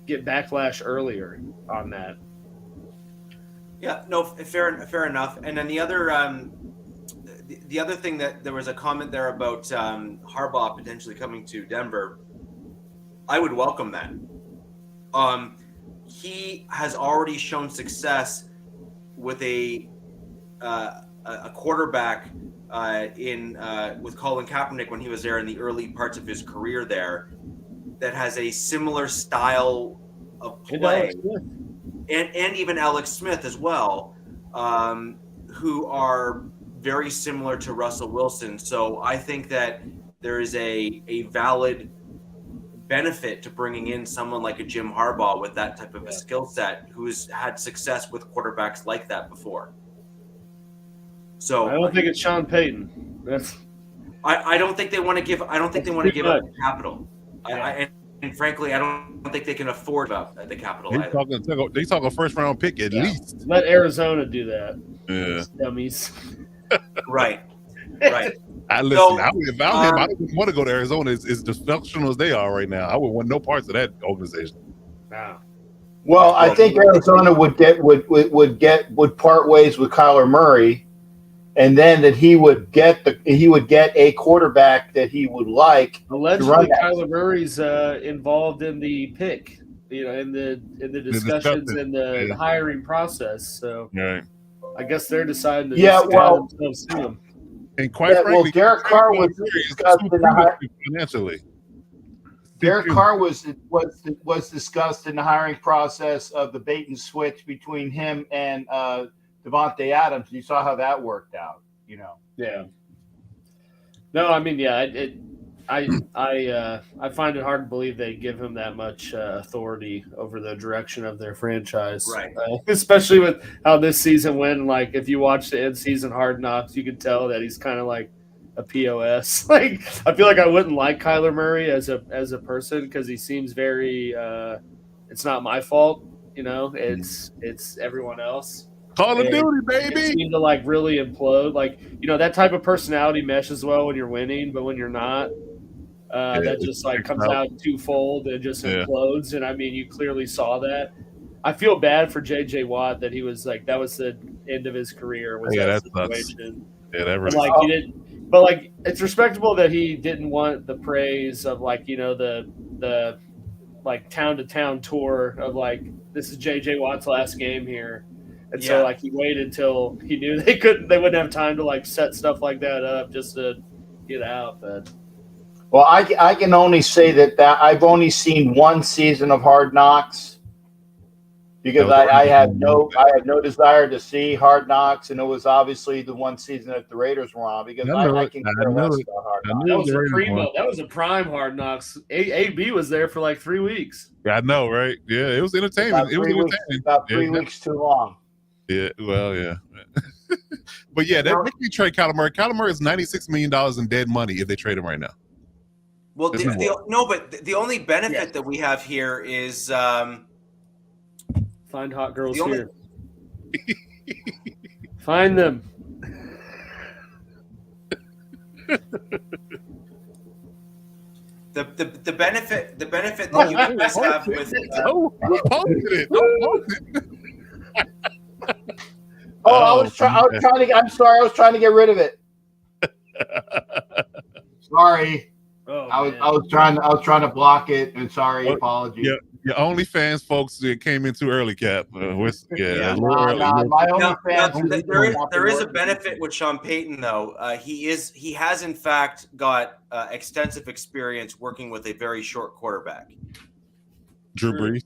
get backlash earlier on that. Yeah, no, fair enough. And then the other thing that there was a comment there about Harbaugh potentially coming to Denver. I would welcome that. He has already shown success with a quarterback with Colin Kaepernick when he was there in the early parts of his career there, that has a similar style of play, and even Alex Smith as well, who are very similar to Russell Wilson. So I think that there is a valid benefit to bringing in someone like a Jim Harbaugh with that type of a skill set, who's had success with quarterbacks like that before. So I don't think it's Sean Payton. I don't think they want to give. I don't think they want to give up the capital. And frankly, I don't think they can afford the capital. They talk a first round pick at least. Let Arizona do that. Yeah, dummies. Right. I listen. If I don't want to go to Arizona. As dysfunctional as they are right now, I would want no parts of that organization. Wow. Well, I think Arizona would part ways with Kyler Murray, and then that he would get a quarterback that he would like. Allegedly, Kyler Murray's involved in the pick, in the discussions and the hiring process. So I guess they're deciding to themselves to him. And quite frankly, Derek Carr was discussed in the financially. Derek Carr was discussed in the hiring process of the bait and switch between him and Devontae Adams. You saw how that worked out, Yeah. No, I mean, I find it hard to believe they give him that much authority over the direction of their franchise, right? Especially with how this season went. Like, if you watch the end-season Hard Knocks, you could tell that he's kind of like a POS. Like, I feel like I wouldn't like Kyler Murray as a person because he seems very. It's not my fault, It's everyone else. Call of Duty, baby. It seemed to like really implode. Like, that type of personality meshes well when you're winning, but when you're not, that just like comes out twofold and just implodes. And I mean, you clearly saw that. I feel bad for JJ Watt that he was like, that was the end of his career. Was that situation. Yeah, that really. Like he didn't, but like it's respectable that he didn't want the praise of like the like town to town tour of like, this is JJ Watt's last game here. And so like he waited until he knew they wouldn't have time to like set stuff like that up just to get out. But well, I can only say that I've only seen one season of Hard Knocks, because I had no desire to see Hard Knocks, and it was obviously the one season that the Raiders were on because I can care less about Hard Knocks. That was a prime Hard Knocks. AB was there for like 3 weeks. Yeah, I know, right? Yeah, it was entertainment. About 3 weeks too long. Yeah, well, yeah. But yeah, that make me trade Kyler Murray. Kyler Murray is $96 million in dead money if they trade him right now. Well, the only benefit that we have here is find hot girls here. Find them. The benefit that you guys have with I was trying to get rid of it. Sorry. I was trying to block it, and sorry, apologies. Yeah, your OnlyFans folks came in too early, Cap. My OnlyFans. There is a benefit with Sean Payton, though. He has in fact got extensive experience working with a very short quarterback. Drew Brees.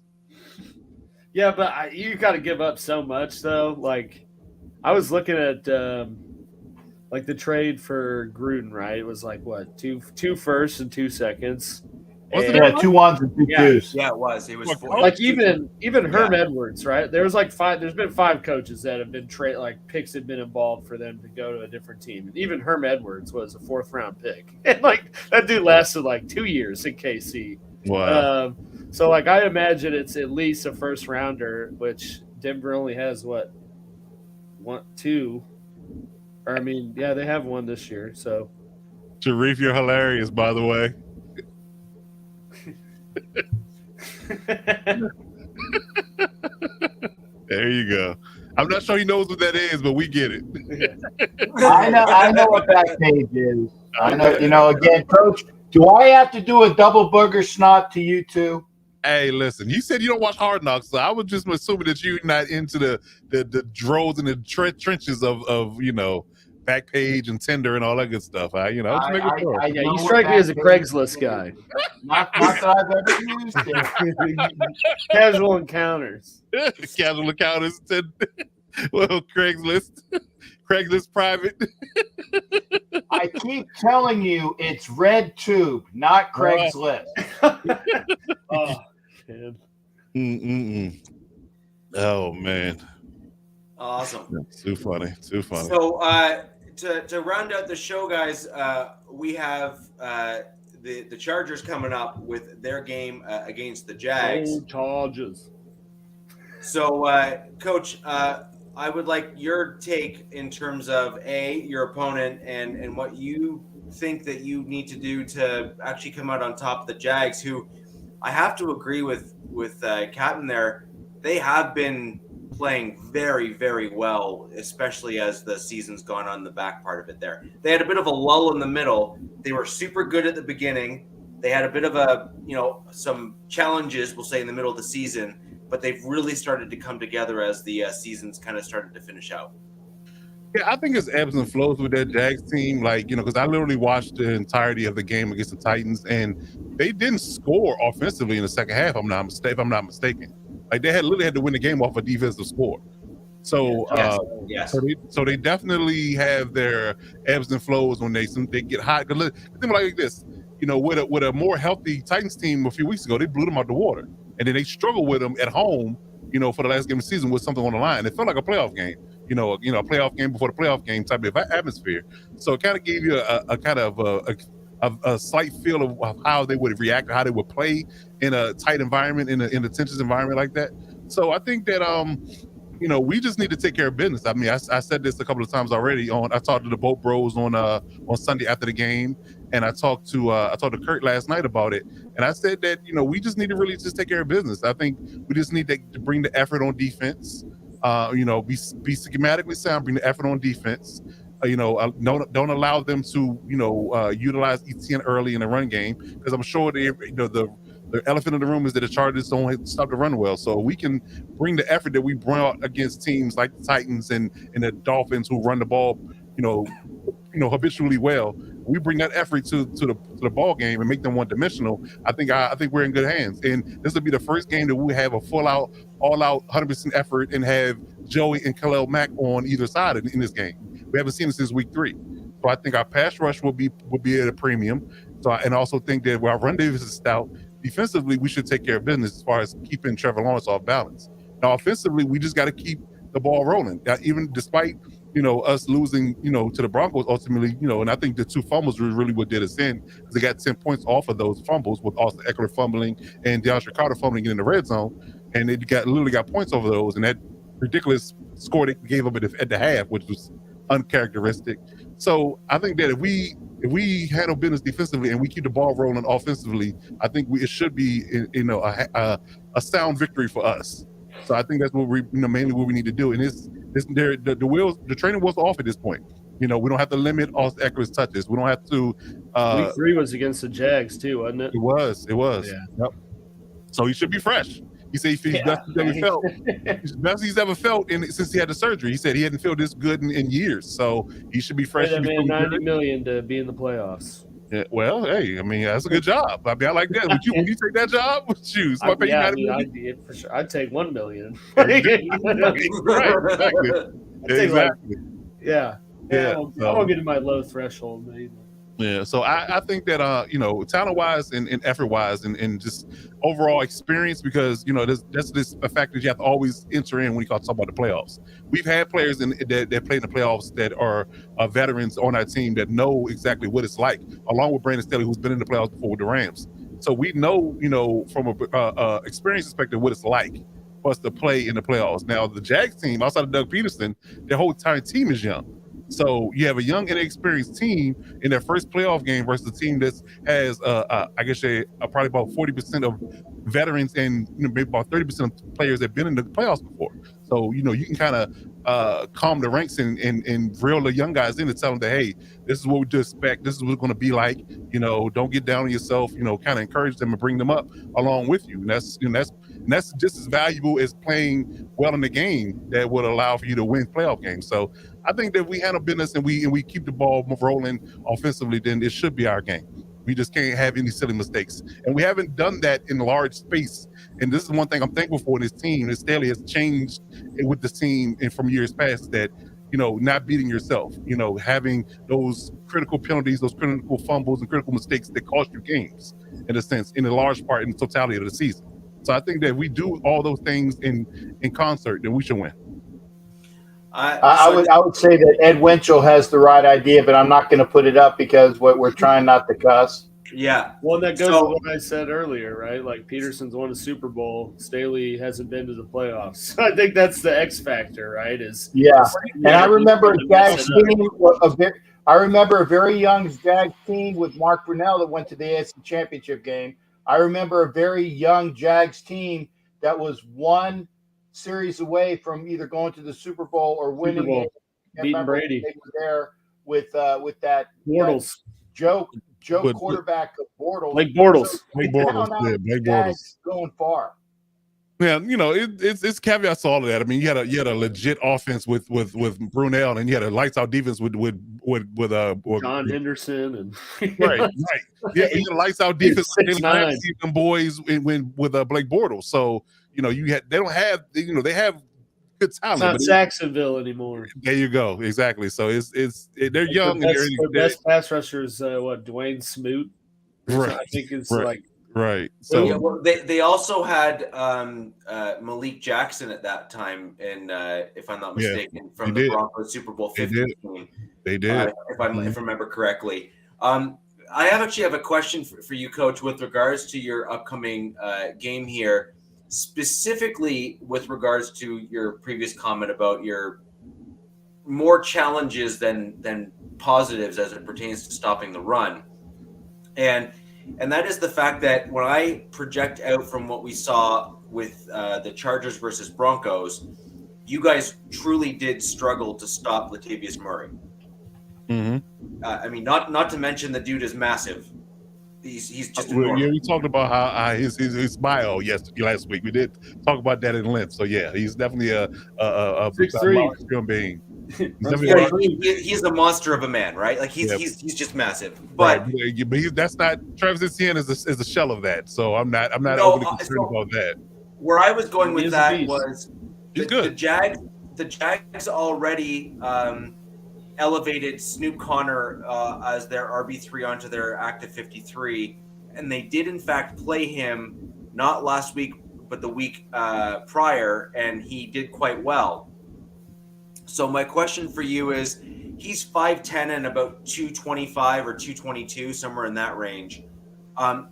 Yeah, but you got to give up so much, though. Like, I was looking at like the trade for Gruden, right? It was like what, two firsts and 2 seconds. Yeah, 2 1s and 2 2s. Yeah, it was. It was like even Herm Edwards, right? There's been 5 coaches that have been picks have been involved for them to go to a different team. And even Herm Edwards was a 4th round pick. And like that dude lasted like 2 years in KC. Wow. So like I imagine it's at least a 1st rounder, which Denver only has what? 1, 2. Or I mean, yeah, they have 1 this year. So Sharif, you're hilarious, by the way. There you go. I'm not sure he knows what that is, but we get it. I know what that page is. I know, again, Coach, do I have to do a double booger snot to you too? Hey, listen, you said you don't watch Hard Knocks, so I was just assuming that you're not into the droves and the trenches of Backpage and Tinder and all that good stuff. You strike me as a Craigslist guy. Not that I've ever used it. Casual encounters. Casual encounters. Well, Craigslist private. I keep telling you, it's RedTube, not Craigslist. Oh, man. Oh, man. Awesome. Too funny. So, to round out the show, guys, we have the Chargers coming up with their game against the Jags. Oh, Chargers. So, Coach, I would like your take in terms of your opponent and what you think that you need to do to actually come out on top of the Jags, who I have to agree with Captain there. They have been playing very, very well, especially as the season's gone on the back part of it there. They had a bit of a lull in the middle. They were super good at the beginning. They had a bit of some challenges, we'll say, in the middle of the season, but they've really started to come together as the season's kind of started to finish out. Yeah, I think it's ebbs and flows with that Jags team. Because I literally watched the entirety of the game against the Titans, and they didn't score offensively in the second half, if I'm not mistaken. Like they literally had to win the game off a defensive score. So, yes. So they definitely have their ebbs and flows when they get hot. Because think like this, with a more healthy Titans team a few weeks ago, they blew them out the water, and then they struggled with them at home. For the last game of the season with something on the line. It felt like a playoff game. A playoff game before the playoff game type of atmosphere. So it kind of gave you a kind of a slight feel of how they would react, how they would play in a tight environment, in a tense environment like that. So I think that we just need to take care of business. I mean, I said this a couple of times already. I talked to the Boat Bros on Sunday after the game, and I talked to Kurt last night about it. And I said that we just need to really just take care of business. I think we just need to bring the effort on defense. Be schematically sound, bring the effort on defense. Don't allow them to utilize ETN early in the run game, because I'm sure the elephant in the room is that the Chargers don't stop the run well. So we can bring the effort that we brought against teams like the Titans and the Dolphins, who run the ball, habitually well. we bring that effort to the ball game and make them one dimensional, I think we're in good hands. And this will be the first game that we have a full out, all out 100% effort and have Joey and Khalil Mack on either side in this game. We haven't seen it since week 3. So I think our pass rush will be at a premium. So and I also think that while our run Davis is stout, defensively we should take care of business as far as keeping Trevor Lawrence off balance. Now offensively, we just got to keep the ball rolling. Even despite us losing to the Broncos ultimately, and I think the 2 fumbles was really what did us in, because they got 10 points off of those fumbles with Austin Eckler fumbling and DeAndre Carter fumbling in the red zone, and they literally got points over those, and that ridiculous score they gave up at the half, which was uncharacteristic. So I think that if we handle business defensively and we keep the ball rolling offensively, I think it should be a sound victory for us. So I think that's what we mainly what we need to do. And the training wheels are off at this point. We don't have to limit Austin Eckler's touches. We don't have to. Week 3 was against the Jags too, wasn't it? It was. Yeah. Yep. So he should be fresh. He said he's best he's ever felt. Best he's ever felt since he had the surgery. He said he hadn't felt this good in years. So he should be fresh. That man $90 million to be in the playoffs. Yeah, well, hey, I mean that's a good would I like that. Would you take that job? Choose. I'd for sure. I'd take $1 million. Right, exactly. Yeah. I won't get to my low threshold, maybe. Yeah, so I think that talent-wise and effort-wise and just overall experience, because that's a factor that you have to always enter in when you talk about the playoffs. We've had players that play in the playoffs that are veterans on our team that know exactly what it's like, along with Brandon Staley, who's been in the playoffs before with the Rams. So we know, from a experience perspective, what it's like for us to play in the playoffs. Now, the Jags team, outside of Doug Peterson, their whole entire team is young. So you have a young, inexperienced team in their first playoff game versus a team that has, I guess, probably about 40% of veterans and maybe about 30% of players that have been in the playoffs before. So you can kind of calm the ranks and reel the young guys in and tell them that, hey, this is what we do expect. This is what it's going to be like. Don't get down on yourself. Kind of encourage them and bring them up along with you. And that's just as valuable as playing well in the game that would allow for you to win playoff games. So I think that if we handle business and we keep the ball rolling offensively, then it should be our game. We just can't have any silly mistakes. And we haven't done that in large space. And this is one thing I'm thankful for in this team. This Staley has changed with this team and from years past that, not beating yourself, having those critical penalties, those critical fumbles and critical mistakes that cost you games, in a sense, in a large part in the totality of the season. So I think that we do all those things in concert, then we should win. I would say that Ed Winchell has the right idea, but I'm not going to put it up because we're trying not to cuss. Yeah. Well, that goes to what I said earlier, right? Like Peterson's won a Super Bowl. Staley hasn't been to the playoffs. I think that's the X factor, right? And I remember a very young Jags team with Mark Brunell that went to the AFC Championship game. I remember a very young Jags team that was one series away from either going to the Super Bowl or winning it. Beating Brady. They were there with that Bortles. Joe quarterback of Bortles. Blake Bortles. So Blake Bortles. Going far. Yeah, it's caveats to all of that. I mean, you had a legit offense with Brunell, and you had a lights out defense with John Henderson and right. Yeah, you had a lights out defense with them boys with Blake Bortles. So they have good talent. It's not Saxonville anymore. There you go. Exactly. So they're young. Their best pass rusher is Dwayne Smoot. Right. I think it's right. So they also had Malik Jackson at that time, and if I'm not mistaken, from the Broncos Super Bowl 15 team. They did. If I remember correctly. I actually have a question for you, Coach, with regards to your upcoming game here, specifically with regards to your previous comment about your more challenges than positives as it pertains to stopping the run. And that is the fact that when I project out from what we saw with the Chargers versus Broncos, you guys truly did struggle to stop Latavius Murray. Mm-hmm. I mean, not to mention the dude is massive. He's just we talked about how his bio last week. We did talk about that in length. So yeah, he's definitely a 6'3" human being. He's a monster of a man, right? Like he's just massive. But right. But that's not Travis Etienne is a shell of that. So I'm not overly concerned about that. Where I was going with that was the Jags already elevated Snoop Connor as their RB3 onto their active 53, and they did in fact play him not last week but the week prior, and he did quite well. So my question for you is, he's 5'10 and about 225 or 222, somewhere in that range.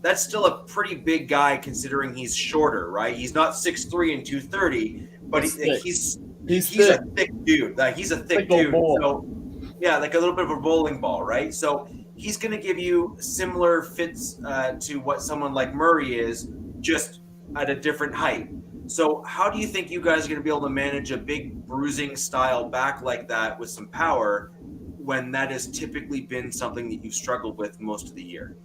That's still a pretty big guy considering he's shorter, right? He's not 6'3 and 230, but he's a thick dude. Like, he's a thick dude. So, yeah, like a little bit of a bowling ball, right? So he's going to give you similar fits to what someone like Murray is, just at a different height. So how do you think you guys are going to be able to manage a big bruising style back like that with some power when that has typically been something that you've struggled with most of the year?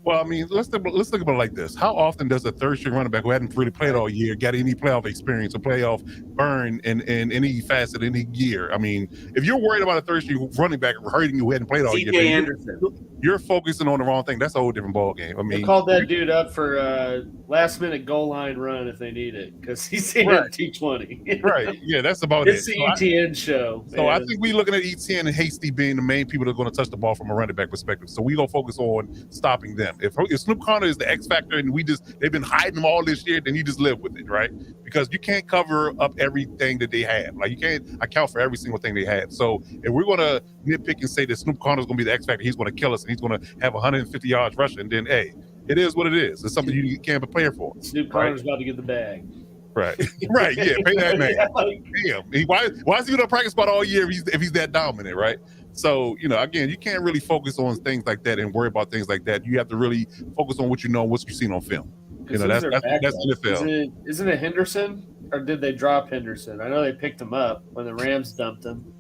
Well, I mean, let's think about it like this. How often does a third-string running back who hadn't really played all year get any playoff experience or playoff burn in any facet, any year? I mean, if you're worried about a third-string running back hurting you who hadn't played all year, Anderson. You're focusing on the wrong thing. That's a whole different ballgame. I mean, they called that dude up for last-minute goal line run if they need it because he's in at T20. Right. Yeah, that's about it's the ETN show. So I think we're looking at ETN and Hasty being the main people that are going to touch the ball from a running back perspective. So we're going to focus on stopping them. If Snoop Connor is the X factor and they've been hiding them all this year, then you just live with it, right? Because you can't cover up everything that they have. Like, you can't account for every single thing they had. So if we're going to nitpick and say that Snoop Connor is going to be the X factor, he's going to kill us and he's going to have 150 yards rushing, then hey, it is what it is. It's something you can't prepare for. Snoop Connor's about to get the bag. Right. Right. Yeah. Pay that man. Damn. Why is he in a practice spot all year if he's that dominant, right? So, again, you can't really focus on things like that and worry about things like that. You have to really focus on what you know, what you've seen on film. That's NFL. Isn't it Henderson, or did they drop Henderson? I know they picked him up when the Rams dumped him.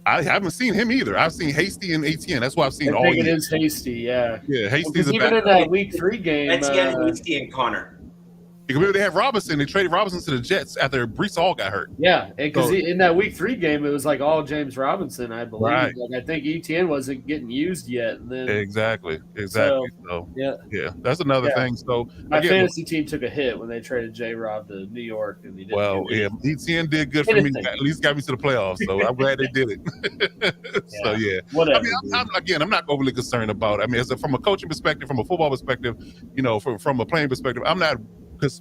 I haven't seen him either. I've seen Hasty and ATN. That's what I've seen all year. I think it is Hasty, yeah. Yeah, Hasty's even in that Week 3 game. Hasty and Connor. Because they have Robinson. They traded Robinson to the Jets after Brees Hall got hurt. Yeah, because in that Week 3 game, it was like all James Robinson, I believe. Right. Like, I think ETN wasn't getting used yet. And then Exactly. So yeah, that's another thing. So my fantasy team took a hit when they traded J-Rob to New York, and he didn't. Well, yeah, ETN did good for me. At least got me to the playoffs. So I'm glad they did it. So yeah, whatever. I mean, I'm not overly concerned about. I mean, from a coaching perspective, from a football perspective, from a playing perspective, I'm not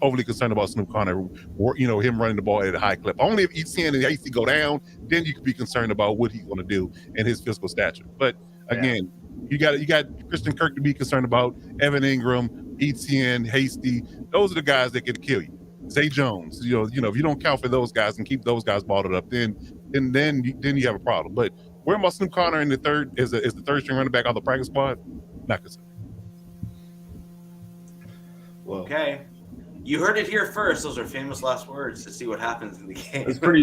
overly concerned about Snoop Connor, him running the ball at a high clip. Only if ETN and AC go down, then you could be concerned about what he's going to do and his physical stature. But again, you got Christian Kirk to be concerned about, Evan Ingram, ETN, Hasty. Those are the guys that can kill you. Zay Jones, if you don't count for those guys and keep those guys balled up, then you have a problem. But where about Snoop Connor in the third is the third string running back on the practice squad? Not concerned. Okay. You heard it here first. Those are famous last words to see what happens in the game. It's pretty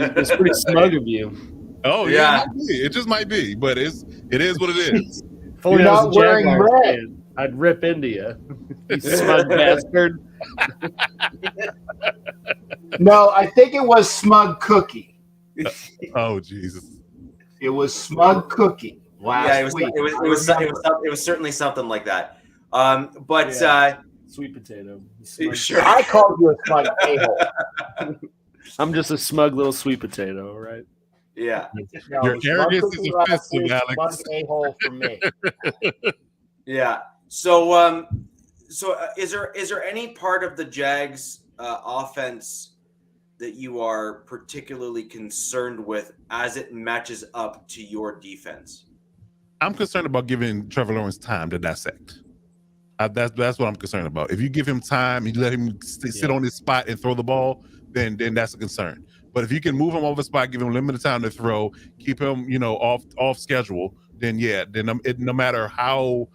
smug of you. Oh yeah, it just might be, but it is what it is. If only I was a Jaguars fan, I'd rip India. You smug bastard. No, I think it was Smug Cookie. Oh Jesus! It was Smug Cookie last week. It was certainly something like that. Sweet potato. Sure. I called you a smug a-hole. I'm just a smug little sweet potato, right? Yeah. No, your arrogance is offensive, Alex. Smug a-hole for me. Yeah. So, is there any part of the Jags offense that you are particularly concerned with as it matches up to your defense? I'm concerned about giving Trevor Lawrence time to dissect. That's what I'm concerned about. If you give him time, you let him sit on his spot and throw the ball, then that's a concern. But if you can move him over the spot, give him limited time to throw, keep him off schedule, then no matter how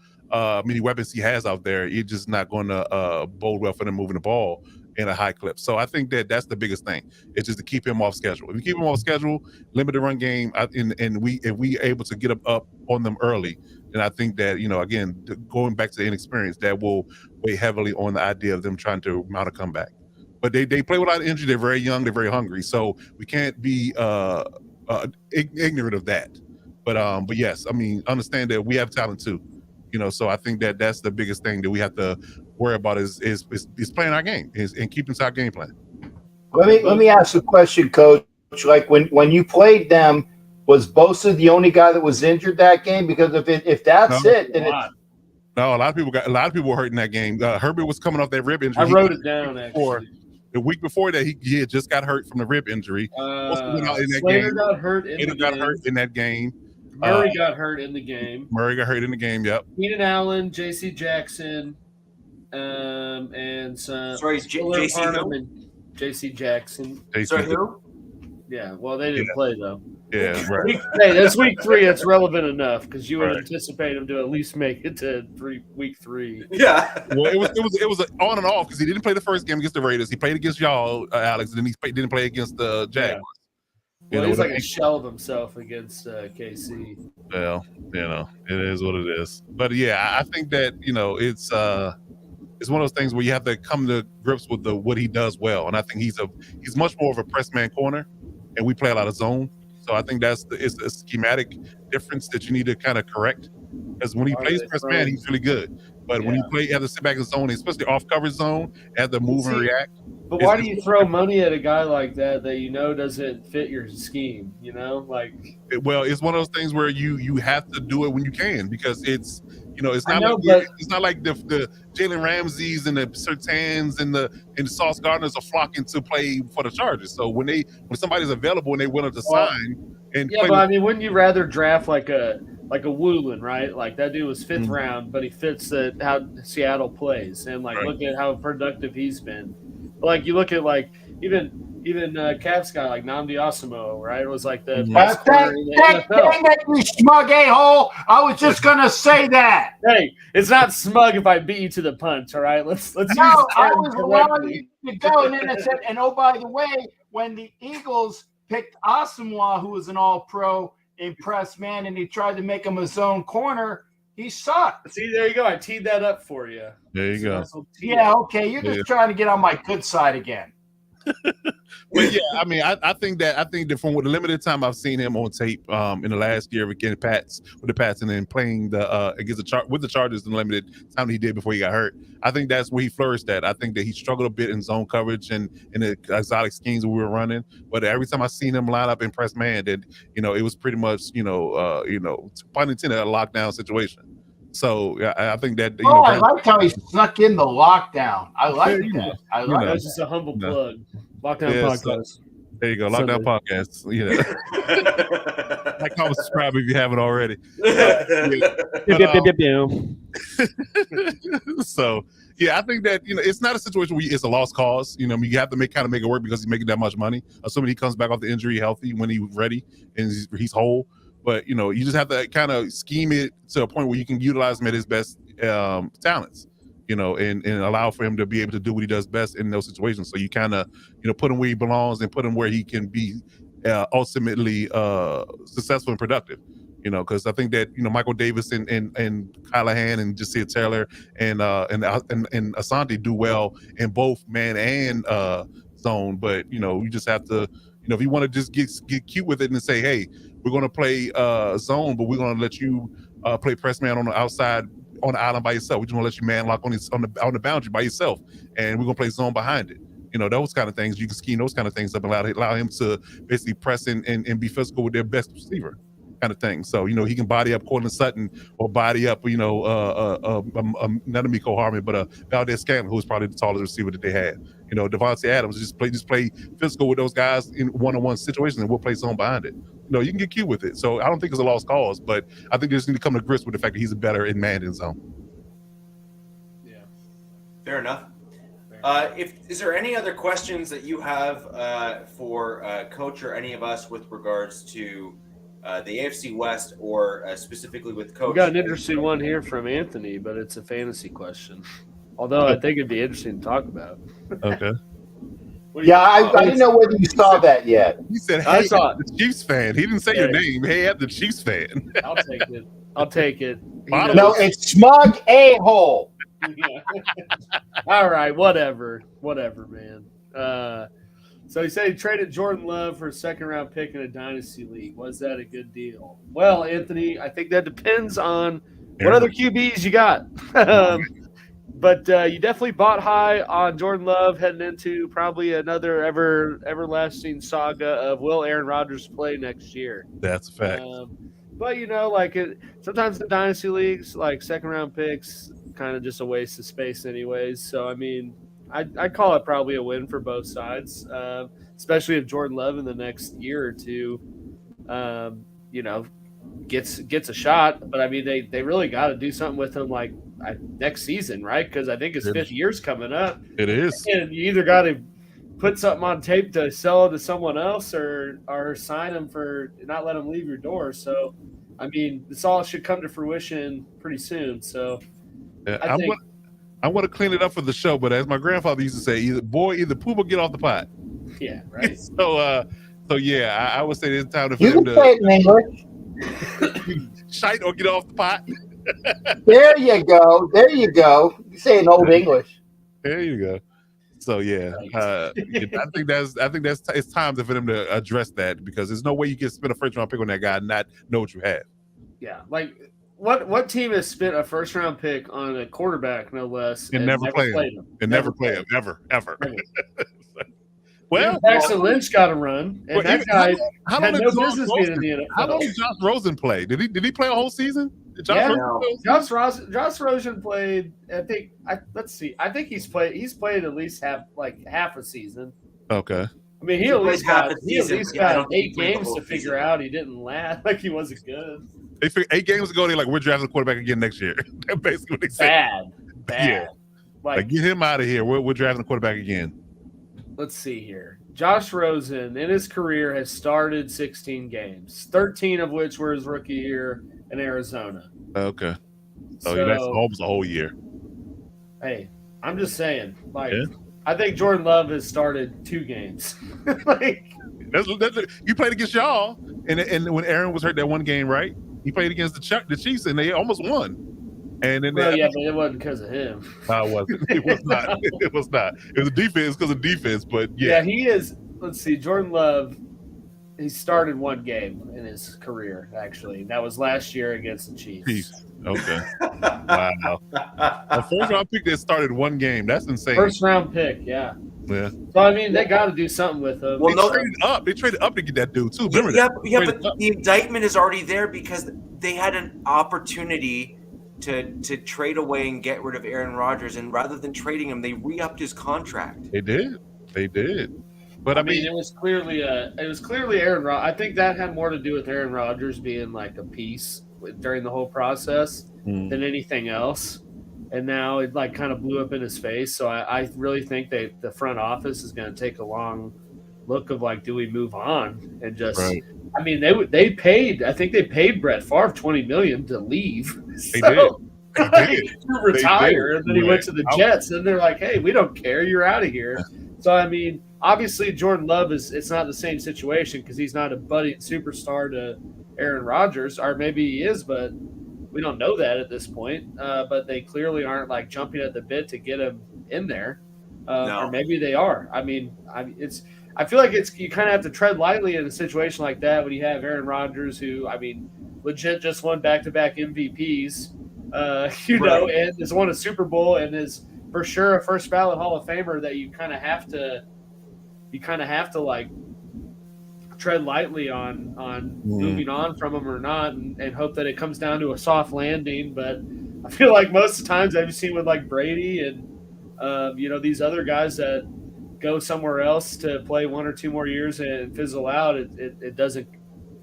many weapons he has out there, you're just not going to bode well for them moving the ball in a high clip. So I think that's the biggest thing. It's just to keep him off schedule. If you keep him off schedule, limit the run game, and if we able to get up on them early, then I think that, again, going back to the inexperience, that will weigh heavily on the idea of them trying to mount a comeback. But they play without injury. They're very young. They're very hungry. So we can't be ignorant of that. But yes, I mean, understand that we have talent too. So I think that that's the biggest thing that we have to worry about is playing our game and keeping to our game plan. Let me ask a question, Coach. Like when you played them, was Bosa the only guy that was injured that game? Because if that's it, then it's no. A lot of people were hurt in that game. Herbert was coming off that rib injury. I wrote it down actually. The week before that, he had just got hurt from the rib injury. Slater got hurt in that game. Murray got hurt in the game. Yep. Keenan Allen, J.C. Jackson, and J.C. and J.C. Jackson. Sorry, who? Yeah, well, they didn't play though. Yeah, right. Hey, that's week 3. That's relevant enough because you would anticipate them to at least make it to week 3. Yeah. Well, it was on and off because he didn't play the first game against the Raiders. He played against y'all, Alex, and then he didn't play against the Jaguars. Well, he's like a shell of himself against KC. Well, it is what it is. But yeah, I think that it's one of those things where you have to come to grips with what he does well, and I think he's much more of a press man corner, and we play a lot of zone. So I think it's a schematic difference that you need to kind of correct. Because when he plays press man, he's really good. But when you have to sit back in zone, especially off coverage zone, have to move and react. But why do you throw money at a guy like that doesn't fit your scheme? Well, it's one of those things where you have to do it when you can because it's it's not like the Jalen Ramseys and the Surtains and the Sauce Gardners are flocking to play for the Chargers. So when somebody's available and they willing to sign and but I mean, wouldn't you rather draft like a Woolen, right? Like that dude was 5th round, but he fits how Seattle plays, and look at how productive he's been. Like you look at even Cap's guy like Nnamdi Asomugha, right? It was like the best corner in the NFL. Dang it, you smug a-hole! I was just gonna say that. Hey, it's not smug if I beat you to the punch, all right? Let's use I was allowing you to go, and then I said, and oh, by the way, when the Eagles picked Asomugha, who was an All-Pro in press man, and he tried to make him a zone corner, he sucked. See, there you go. I teed that up for you. There you go. Yeah, okay. You're just trying to get on my good side again. Well, yeah, I mean, I think that from the limited time I've seen him on tape in the last year with the Pats and then playing with the Chargers in the limited time he did before he got hurt, I think that's where he flourished at. I think that he struggled a bit in zone coverage and in the exotic schemes we were running. But every time I seen him line up in press man, that it was pretty much pun intended, a lockdown situation. So I think that I like how he snuck in the lockdown. I like that. I like that's just a humble plug. Lockdown podcast. There you go, Lockdown Podcast. Like, comment, subscribe if you haven't already. So yeah, I think that it's not a situation where it's a lost cause. You have to make it work because he's making that much money. Assuming he comes back off the injury healthy when he's ready and he's whole. But you just have to kind of scheme it to a point where you can utilize him at his best talents, and allow for him to be able to do what he does best in those situations. So you kind of put him where he belongs and put him where he can be ultimately successful and productive. Because I think that Michael Davis and Callahan and Jasir Taylor and Asante do well in both man and zone. But you just have to if you want to just get cute with it and say, hey, we're going to play zone, but we're going to let you play press man on the outside on the island by yourself. We're just going to let you man lock on the boundary by yourself, and we're going to play zone behind it. Those kind of things. You can scheme those kind of things up and allow him to basically press and be physical with their best receiver kind of thing. So, he can body up Cortland Sutton or body up, not a Miko Harmon, but Valdez Scantling, who was probably the tallest receiver that they had. Devontae Adams just play physical with those guys in one-on-one situations, and we'll play zone behind it. You can get cute with it. So I don't think it's a lost cause, but I think they just need to come to grips with the fact that he's better in man than zone. Yeah, fair enough. Is there any other questions that you have for Coach or any of us with regards to the AFC West or specifically with Coach? We got an interesting one here from Anthony, but it's a fantasy question. Although I think it'd be interesting to talk about. Okay. Yeah, I didn't know whether you saw that yet. He said, "Hey, I saw it. The Chiefs fan." He didn't say your name. Hey, I'm the Chiefs fan. I'll take it. No, it's smug a-hole. All right, whatever, man. So he said he traded Jordan Love for a second-round pick in a dynasty league. Was that a good deal? Well, Anthony, I think that depends on what other QBs you got. But you definitely bought high on Jordan Love heading into probably another everlasting saga of will Aaron Rodgers play next year. That's a fact. But, sometimes the dynasty leagues, like second-round picks, kind of just a waste of space anyways. So, I mean, I'd call it probably a win for both sides, especially if Jordan Love in the next year or two, gets a shot. But, I mean, they really got to do something with him next season, right? Because I think his fifth year's coming up. It is. And you either got to put something on tape to sell it to someone else or sign him for not let him leave your door. So, I mean, this all should come to fruition pretty soon. So, yeah, I want to clean it up for the show, but as my grandfather used to say, either poop or get off the pot. Yeah, right. So yeah, I would say it's time for You him can say it in English. shite or get off the pot. There you go. There you go. You say in old English. There you go. So yeah, I think it's time for them to address that, because there's no way you can spend a first-round pick on that guy and not know what you have. Yeah, like what team has spent a first-round pick on a quarterback, no less, and never play him? And never play him ever. Well, Paxton Lynch got a run, and that guy had no business being in the NFL. How long did Josh Rosen play? Did he play a whole season? Josh Rosen played. Let's see. I think he's played at least half a season. Okay. I mean, he at least got 8 games to figure out he didn't last. Like, he wasn't good. They figured 8 games ago, they're like, we're drafting a quarterback again next year. That's basically what they said. Bad. Yeah. Like, get him out of here. We're drafting a quarterback again. Let's see here. Josh Rosen, in his career, has started 16 games, 13 of which were his rookie year in Arizona. Okay. So that's almost a whole year. Hey, I'm just saying. I think Jordan Love has started 2 games. You played against y'all, and when Aaron was hurt that one game, right? He played against the Chiefs, and they almost won. And then but it wasn't because of him. No, it wasn't. It was not. It was not. It was defense because of defense. But yeah, he is. Let's see, Jordan Love. He started 1 game in his career, actually. That was last year against the Chiefs. Okay. Wow. A first-round pick that started 1 game. That's insane. First-round pick, yeah. Yeah. So, I mean, they got to do something with him. Well, They traded up to get that dude, too. But the indictment is already there because they had an opportunity to trade away and get rid of Aaron Rodgers, and rather than trading him, they re-upped his contract. They did. But I mean, it was clearly Aaron Rodgers. I think that had more to do with Aaron Rodgers being like a piece during the whole process than anything else. And now it kind of blew up in his face. So I really think that the front office is going to take a long look of do we move on and just. Right. I mean, they paid. I think they paid Brett Favre $20 million to leave. They did. To retire, and then he went to the Jets, and they're like, "Hey, we don't care. You're out of here." So I mean, obviously Jordan Love it's not the same situation because he's not a budding superstar to Aaron Rodgers, or maybe he is, but we don't know that at this point. But they clearly aren't jumping at the bit to get him in there, or maybe they are. I feel like you kind of have to tread lightly in a situation like that when you have Aaron Rodgers, who legit just won back-to-back MVPs, and has won a Super Bowl and is for sure a first ballot Hall of Famer that you kind of have to tread lightly on moving on from him or not, and hope that it comes down to a soft landing. But I feel like most of the times I've seen with Brady and these other guys that go somewhere else to play 1 or 2 more years and fizzle out, it doesn't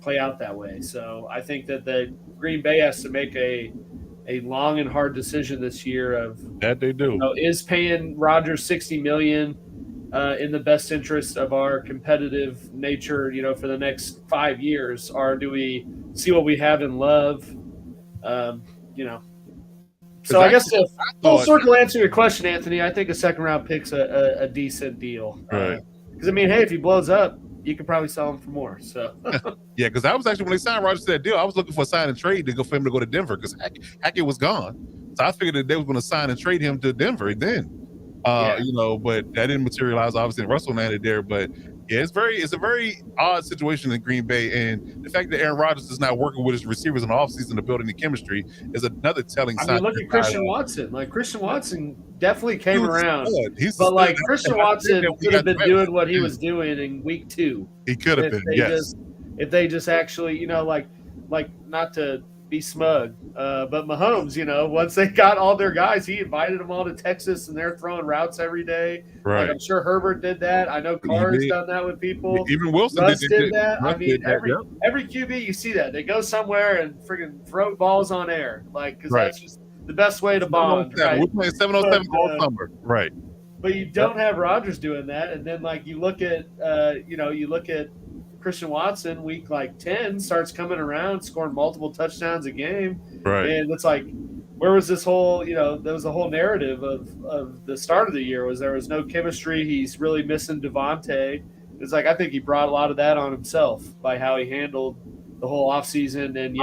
play out that way. So I think that the Green Bay has to make a long and hard decision this year of that they do. Is paying Rodgers $60 million in the best interest of our competitive nature, for the next 5 years, or do we see what we have in Love? So I guess to full circle answer your question, Anthony, I think a second-round pick's a decent deal. Right. Because, hey, if he blows up, you could probably sell him for more. So yeah, because I was actually, when they signed Rodgers to that deal, I was looking for a sign and trade for him to go to Denver because Hackett was gone. So I figured that they was going to sign and trade him to Denver then. But that didn't materialize. Obviously, Russell landed there. But Yeah, it's a very odd situation in Green Bay, and the fact that Aaron Rodgers is not working with his receivers in the offseason to build any chemistry is another telling sign. I mean, look at Christian Watson. Like, Christian Watson definitely came around, but like Christian Watson could have been doing what he was doing in week 2. He could have been, yes. If they just actually, you know, like not to be smug, but Mahomes, you know, once they got all their guys, he invited them all to Texas, and they're throwing routes every day. Right. Like, I'm sure Herbert did that. I know Carr's done that with people. Even Wilson Russ did that. Russ I mean, that, every QB you see that they go somewhere and freaking throw balls on air, like, because that's just the best way to bond. Right? We're playing 707 all summer, right? But you don't have Rodgers doing that, and then like you look at, you look at Christian Watson, week like 10, starts coming around, scoring multiple touchdowns a game. Right. And it's like, where was this whole, you know, there was a whole narrative of the start of the year was there was no chemistry. He's really missing Devontae. It's like, I think he brought a lot of that on himself by how he handled the whole offseason. And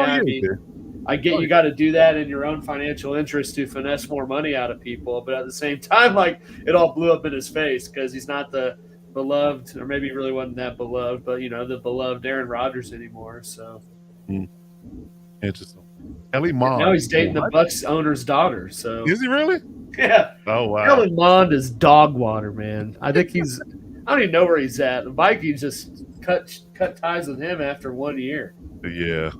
I get you got to do that in your own financial interest to finesse more money out of people. But at the same time, like, it all blew up in his face because he's not the beloved, or maybe he really wasn't that beloved, but, you know, the beloved Aaron Rodgers anymore. So interesting. Kelly Mond. Now he's dating the Bucs owner's daughter. So is he really? Yeah. Oh wow. Kelly Mond is dog water, man. I think I don't even know where he's at. The Vikings just cut ties with him after 1 year. Yeah.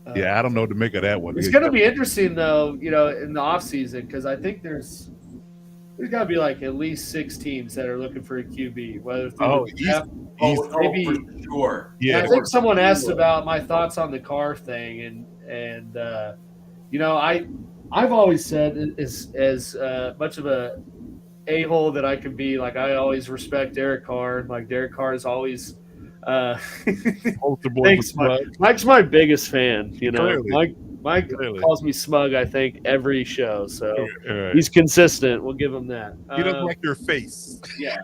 I don't know what to make of that one. It's going to be interesting, though, you know, in the offseason, because I think there's got to be like at least 6 teams that are looking for a QB. Whether maybe for sure. Yeah, I think someone asked about my thoughts on the Carr thing, and you know, I've always said as much of a a-hole that I can be, like, I always respect Derek Carr. Like, Derek Carr is always. Thanks, Mike's my biggest fan. You know, Mike calls me smug, I think, every show. So he's consistent. We'll give him that. He doesn't like your face. Yeah,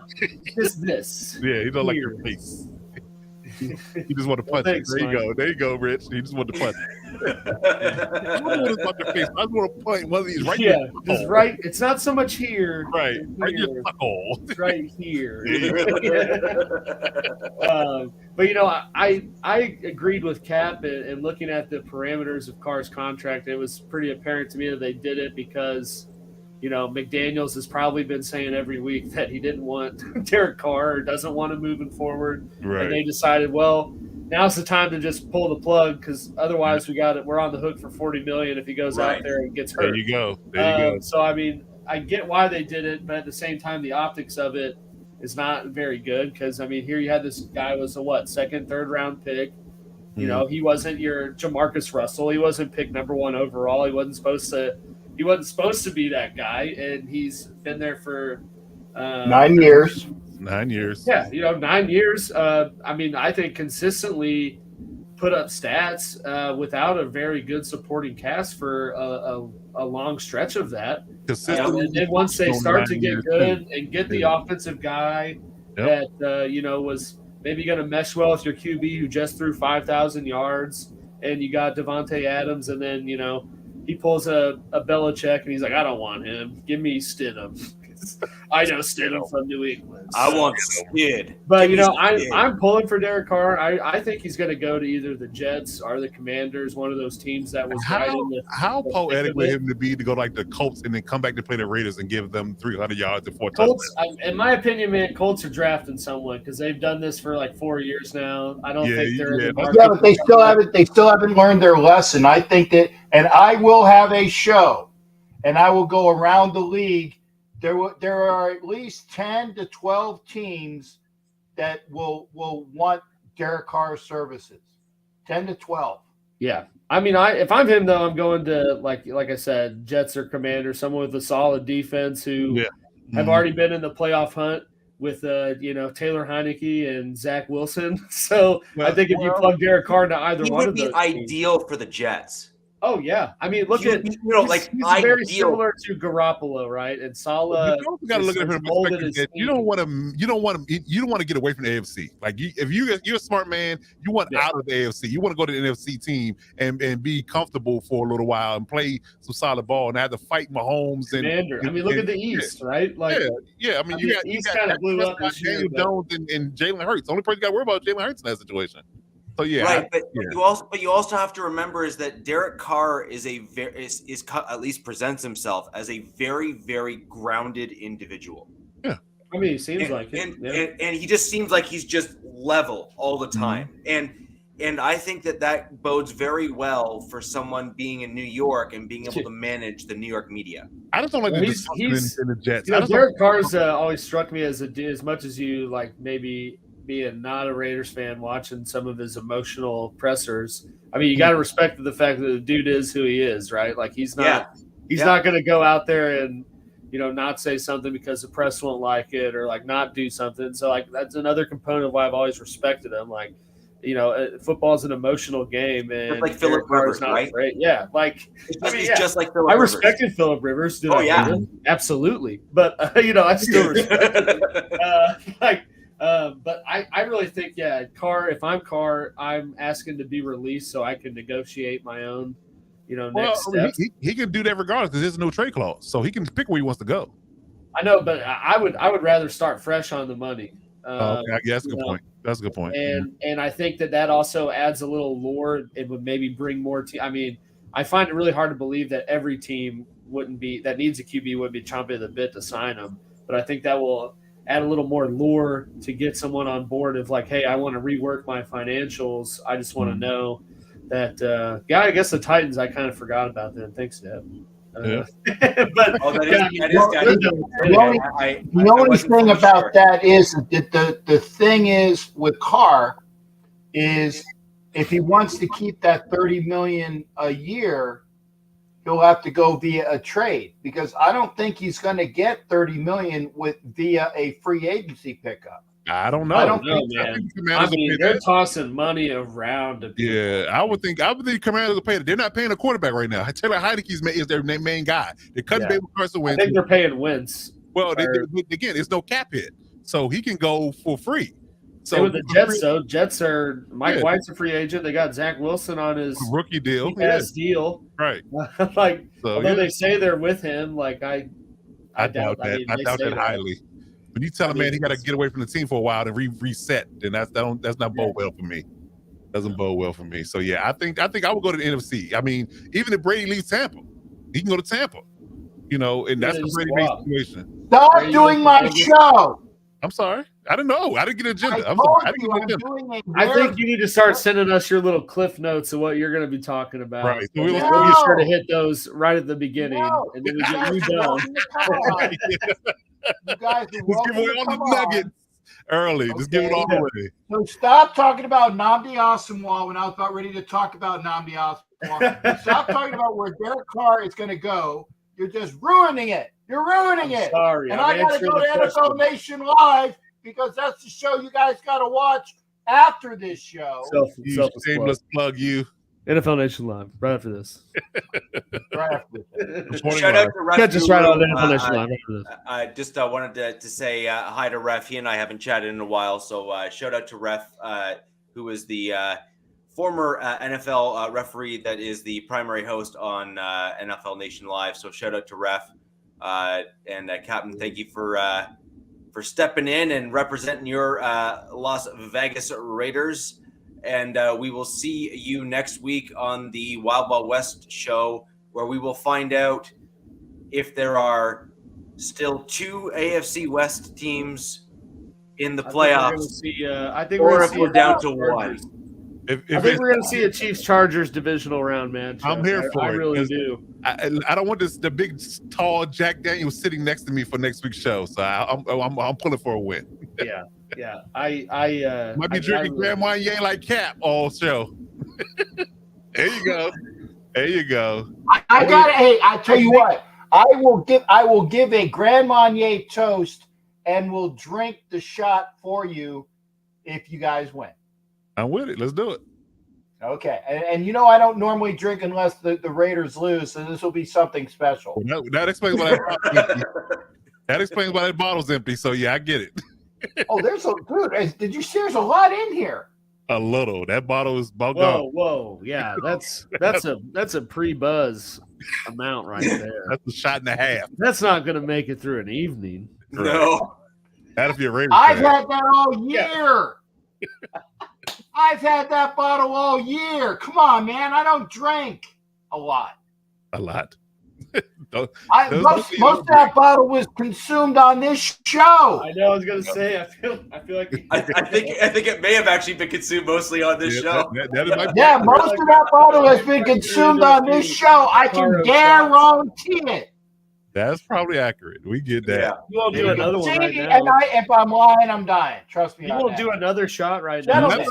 just this. Yeah, he doesn't like your face. He just want to punch it. There you go, Rich. He just want to punch it. I don't want to punch your face. I just want to punch one of these right here. Yeah, just right. It's not so much here. Right. Right in your hole. Right here. But, you know, I agreed with Cap and looking at the parameters of Carr's contract, it was pretty apparent to me that they did it because, you know, McDaniels has probably been saying every week that he didn't want Derek Carr or doesn't want him moving forward. Right. And they decided, well, now's the time to just pull the plug because otherwise we're on the hook for $40 million if he goes out there and gets hurt. There you go. So, I mean, I get why they did it, but at the same time, the optics of it is not very good because, I mean, here you had this guy was a second, third round pick. You know, he wasn't your Jamarcus Russell. He wasn't picked number 1 overall. He wasn't supposed to be that guy, and he's been there for 9 years. 9 years. Yeah, you know, 9 years. I mean, I think consistently put up stats without a very good supporting cast for a long stretch of that. And then once they start to get good and get the offensive guy that, you know, was maybe going to mesh well with your QB who just threw 5,000 yards, and you got Devontae Adams, and then, you know, he pulls a Belichick, and he's like, I don't want him. Give me Stidham. I know Stidham from New England. So. I want Stid. But, you know, I'm pulling for Derek Carr. I think he's going to go to either the Jets or the Commanders, one of those teams that was How poetic would him to be to go like the Colts and then come back to play the Raiders and give them 300 yards and 4 touchdowns? In my opinion, man, Colts are drafting someone because they've done this for like 4 years now. I don't think they're in the market. Yeah, but they still haven't learned their lesson. I think that, and I will have a show, and I will go around the league. There are at least 10 to 12 teams that will want Derek Carr's services. 10 to 12. Yeah. I mean, if I'm him, though, I'm going to, like I said, Jets or Commanders, someone with a solid defense who have already been in the playoff hunt with, you know, Taylor Heineke and Zach Wilson. So I think if you plug Derek Carr into either one of those, he would be ideal for the Jets. Oh yeah, I mean, look You- at you know, he's, like, he's very ideal. similar to Garoppolo, right? And Salah. You also got to look at it from the perspective that you don't want to get away from the AFC. Like if you're a smart man, you want out of the AFC. You want to go to the NFC team and be comfortable for a little while and play some solid ball and have to fight Mahomes and Commander. I mean, look at the East, right? Like, yeah. I mean, you got East kind of blew up this year. Daniel Jones and Jalen Hurts. The only person you got to worry about is Jalen Hurts in that situation. So yeah, right. But you also have to remember is that Derek Carr is at least presents himself as a very, very grounded individual. Yeah, I mean, he seems like it. And he just seems like he's just level all the time. And I think that bodes very well for someone being in New York and being able to manage the New York media. I just don't like he's in the Jets. You know, Derek Carr's always struck me as as much as you like maybe being not a Raiders fan, watching some of his emotional pressers. I mean, you got to respect the fact that the dude is who he is, right? Like he's not going to go out there and, you know, not say something because the press won't like it or like not do something. So like, that's another component of why I've always respected him. Like, you know, football is an emotional game, and just like Philip Rivers, not right? Afraid. Yeah, like he's just like Philip I Rivers. respected Philip Rivers. Did Oh I yeah, hate him? Absolutely. But you know, I still respect him. But I really think, Carr. If I'm Carr, I'm asking to be released so I can negotiate my own, you know, next steps. He can do that regardless because there's no trade clause, so he can pick where he wants to go. I know, but I would rather start fresh on the money. Okay, I guess that's a good point. That's a good point. And I think that also adds a little lore. It would maybe bring more. I mean, I find it really hard to believe that every team that needs a QB would be chomping at the bit to sign him. But I think that will add a little more lure to get someone on board of like, hey, I want to rework my financials. I just want to know that. I guess the Titans. I kind of forgot about them. Thanks, Deb. But the only thing about that is that the thing is with Carr is if he wants to keep that $30 million a year, he'll have to go via a trade because I don't think he's going to get $30 million via a free agency pickup. I don't know. I don't know, man. I mean, they're tossing money around. I would think Commanders will pay it. They're not paying a quarterback right now. Taylor Heinicke is their main guy. They're cutting David Carson Wentz. I think they're paying Wentz. Well, again, it's no cap hit, so he can go for free. So with the Jets, though, Jets are Mike White's a free agent. They got Zach Wilson on his rookie deal. Deal, right? Although they say they're with him, like I doubt that. I doubt that highly. When you tell a man he got to get away from the team for a while to reset, then that's not bode well for me. Doesn't bode well for me. So I think I would go to the NFC. I mean, even if Brady leaves Tampa, he can go to Tampa. You know, and that's the Brady situation. Stop doing my show. I'm sorry. I don't know. I didn't get an agenda. I think you need to start sending us your little cliff notes of what you're going to be talking about. Right. So we'll be sure to hit those right at the beginning, and then we get you done. You guys are just give away all the nuggets early. Just give it all away. So stop talking about Nnamdi Asomugha when I was about ready to talk about Nnamdi Asomugha. Stop talking about where Derek Carr is going to go. You're just ruining it. You're ruining it. Sorry. And I got to go to NFL Nation Live because that's the show you guys got to watch after this show. Shameless plug you. NFL Nation Live, right after this. Right after this. Shout out to Ref. Just right on NFL Nation Live after this. I just wanted to say hi to Ref. He and I haven't chatted in a while, so shout out to Ref, who is the former NFL referee that is the primary host on NFL Nation Live. So shout out to Ref and Captain. Thank you for stepping in and representing your Las Vegas Raiders. And we will see you next week on the Wild Wild West show, where we will find out if there are still 2 AFC West teams in the playoffs, or if we're down to 1. I think we're going to see a Chiefs-Chargers divisional round, man. I'm here for it. I really do. I don't want the big, tall Jack Daniels sitting next to me for next week's show, so I'm pulling for a win. Yeah. I might be drinking Grand Marnier like Cap all show. There you go. I tell you what, I will give a Grand Marnier toast and will drink the shot for you if you guys win. I'm with it. Let's do it. Okay, and you know I don't normally drink unless the Raiders lose, so this will be something special. Well, that explains why that bottle's empty. That explains why that bottle's empty. So yeah, I get it. Oh, there's a dude. Did you see? There's a lot in here. A little. That bottle is about Whoa, gone. whoa, yeah, that's a pre-buzz amount right there. That's a shot and a half. That's not going to make it through an evening. No. That if you're Raiders I've fan. had that all year. I've had that bottle all year. Come on, man. I don't drink a lot. A lot. Most of that bottle was consumed on this show. I know. I was going to say. I feel like. I think it may have actually been consumed mostly on this show. That is my Yeah, most of that bottle has been consumed on this show. I can guarantee it. That's probably accurate. We get that. Yeah. You won't do another one right See, now. and if I'm lying, I'm dying. Trust me. You on won't that. do another shot right now. Leather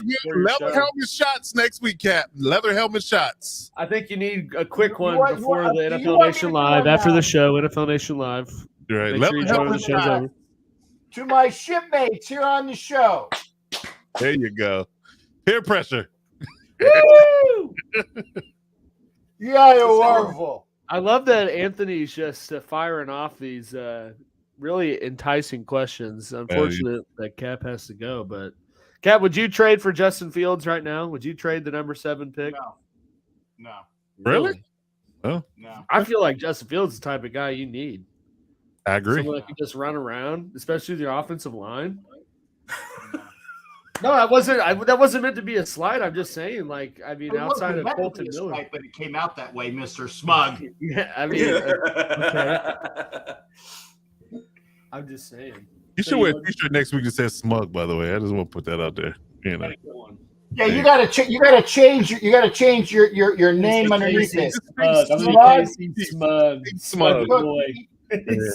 helmet shots next week, Cap. Leather helmet shots. I think you need a quick one What- before what- the do you NFL want me Nation to Live. do After now? the show, NFL Nation Live. Right. Make Leather sure you join when the helmet show's shots. over. To my shipmates here on the show. There you go. Peer pressure. Woo! Yeah, you're wonderful. I love that Anthony's just firing off these really enticing questions. Unfortunate that Cap has to go, but Cap, would you trade for Justin Fields right now? Would you trade the number 7 pick? No. Really? Oh, No. I feel like Justin Fields is the type of guy you need. I agree. Someone that can just run around, especially with your offensive line. No, that wasn't meant to be a slide. I'm just saying, outside of Colton Miller. But it came out that way, Mr. Smug. Yeah, I mean, okay. I'm just saying. You should wear a t-shirt next week that says smug, by the way. I just want to put that out there. You know. Yeah, you gotta change your name underneath it. Smug boy.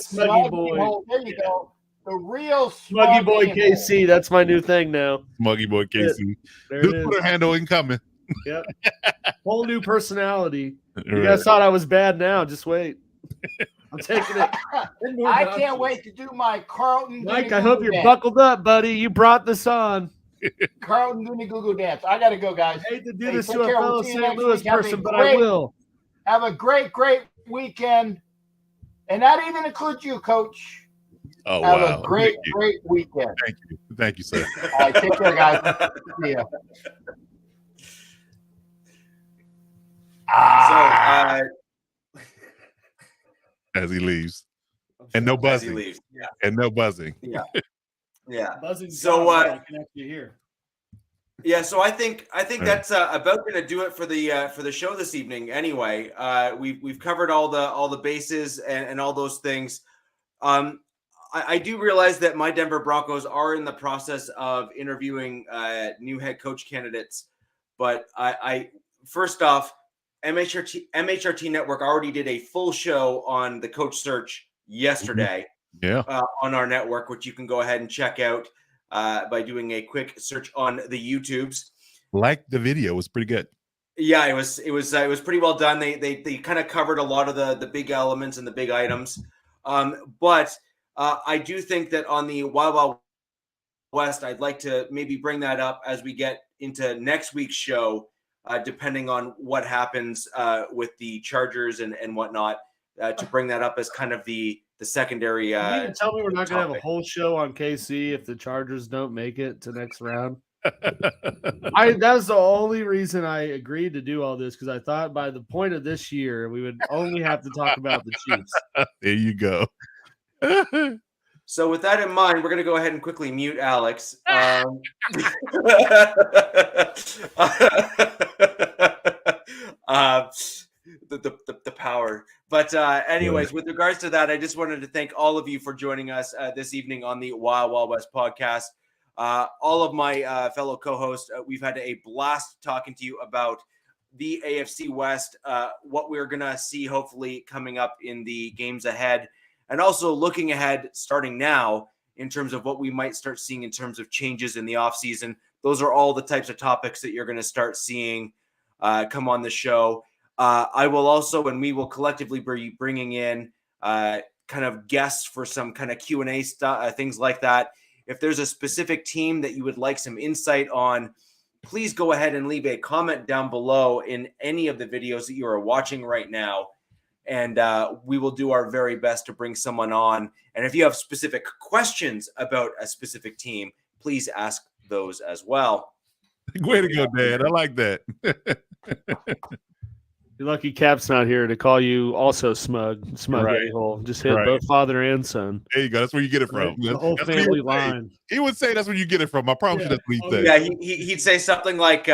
Smuggy boy. There you go. The real Smuggy boy animal. KC. That's my new thing now. Smuggy boy Casey. There New it is. Twitter handle incoming. Yep. Whole new personality. You Right. guys thought I was bad now. Just wait. I'm taking it. I can't wait to do my Carlton. Mike, I hope you're buckled up, buddy. You brought this on. Carlton Goonie Goo Dance. I gotta go, guys. I hate to do Hey, this take to a care. fellow We'll see you St. next Louis week. Have a person, but I great- will. Have a great weekend, and that even includes you, Coach. Oh, Have wow. a great Thank you. weekend. Thank you, sir. All right, take care, guys. See ya. So, As he leaves. And no as he buzzing. leaves. Yeah. And no buzzing. Yeah. Buzzing's So, gone, I can actually hear. Yeah, so I think that's about going to do it for the show this evening. Anyway, we've covered all the bases and all those things. I do realize that my Denver Broncos are in the process of interviewing new head coach candidates, but I first off, MHRT Network already did a full show on the coach search yesterday. Yeah. On our network, which you can go ahead and check out by doing a quick search on the YouTubes. Like the video. It was pretty good. Yeah, it was pretty well done. They kind of covered a lot of the big elements and the big items. But I do think that on the Wild Wild West, I'd like to maybe bring that up as we get into next week's show, depending on what happens with the Chargers and whatnot, to bring that up as kind of the secondary. You mean to tell me we're not going to have a topic. whole show on KC if the Chargers don't make it to next round? That's the only reason I agreed to do all this, because I thought by the point of this year we would only have to talk about the Chiefs. There you go. So with that in mind, we're going to go ahead and quickly mute Alex. The power. But anyways, with regards to that, I just wanted to thank all of you for joining us this evening on the Wild Wild West podcast. All of my fellow co-hosts, we've had a blast talking to you about the AFC West, what we're going to see hopefully coming up in the games ahead, and also looking ahead starting now in terms of what we might start seeing in terms of changes in the offseason. Those are all the types of topics that you're going to start seeing come on the show. I will also, and we will collectively be bringing in kind of guests for some kind of Q&A stuff, things like that. If there's a specific team that you would like some insight on, please go ahead and leave a comment down below in any of the videos that you are watching right now. And we will do our very best to bring someone on. And if you have specific questions about a specific team, please ask those as well. Way to go, Dad. I like that. You're lucky Cap's not here to call you also smug Right. a-hole. Just hit Right. both father and son. There you go. That's where you get it from. The whole That's what he family would say. line. He would say that's where you get it from. I promise you that's what he'd say. Yeah, he'd say something like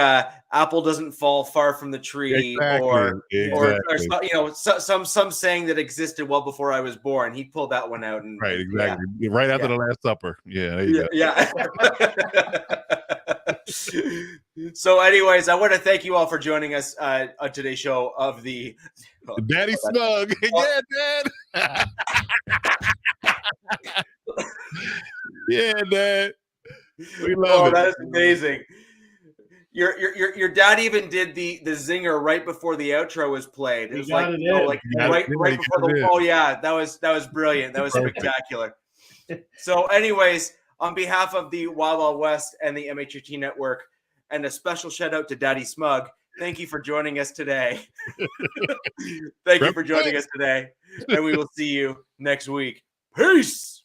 apple doesn't fall far from the tree, Exactly. or Exactly. you know, some saying that existed well before I was born. He'd pull that one out. And Right, exactly. Right after the Last Supper. Yeah, there you go. Yeah. So anyways, I want to thank you all for joining us on today's show of the Daddy Smug. Yeah, Dad. Yeah, Dad. We love it. That is amazing. Your dad even did the zinger right before the outro was played. It was like, you know, like right before the. Oh yeah, that was brilliant. That was spectacular. So, anyways, on behalf of the Wild Wild West and the MHRT network, and a special shout out to Daddy Smug, thank you for joining us today. Thank you for joining us today, and we will see you next week. Peace.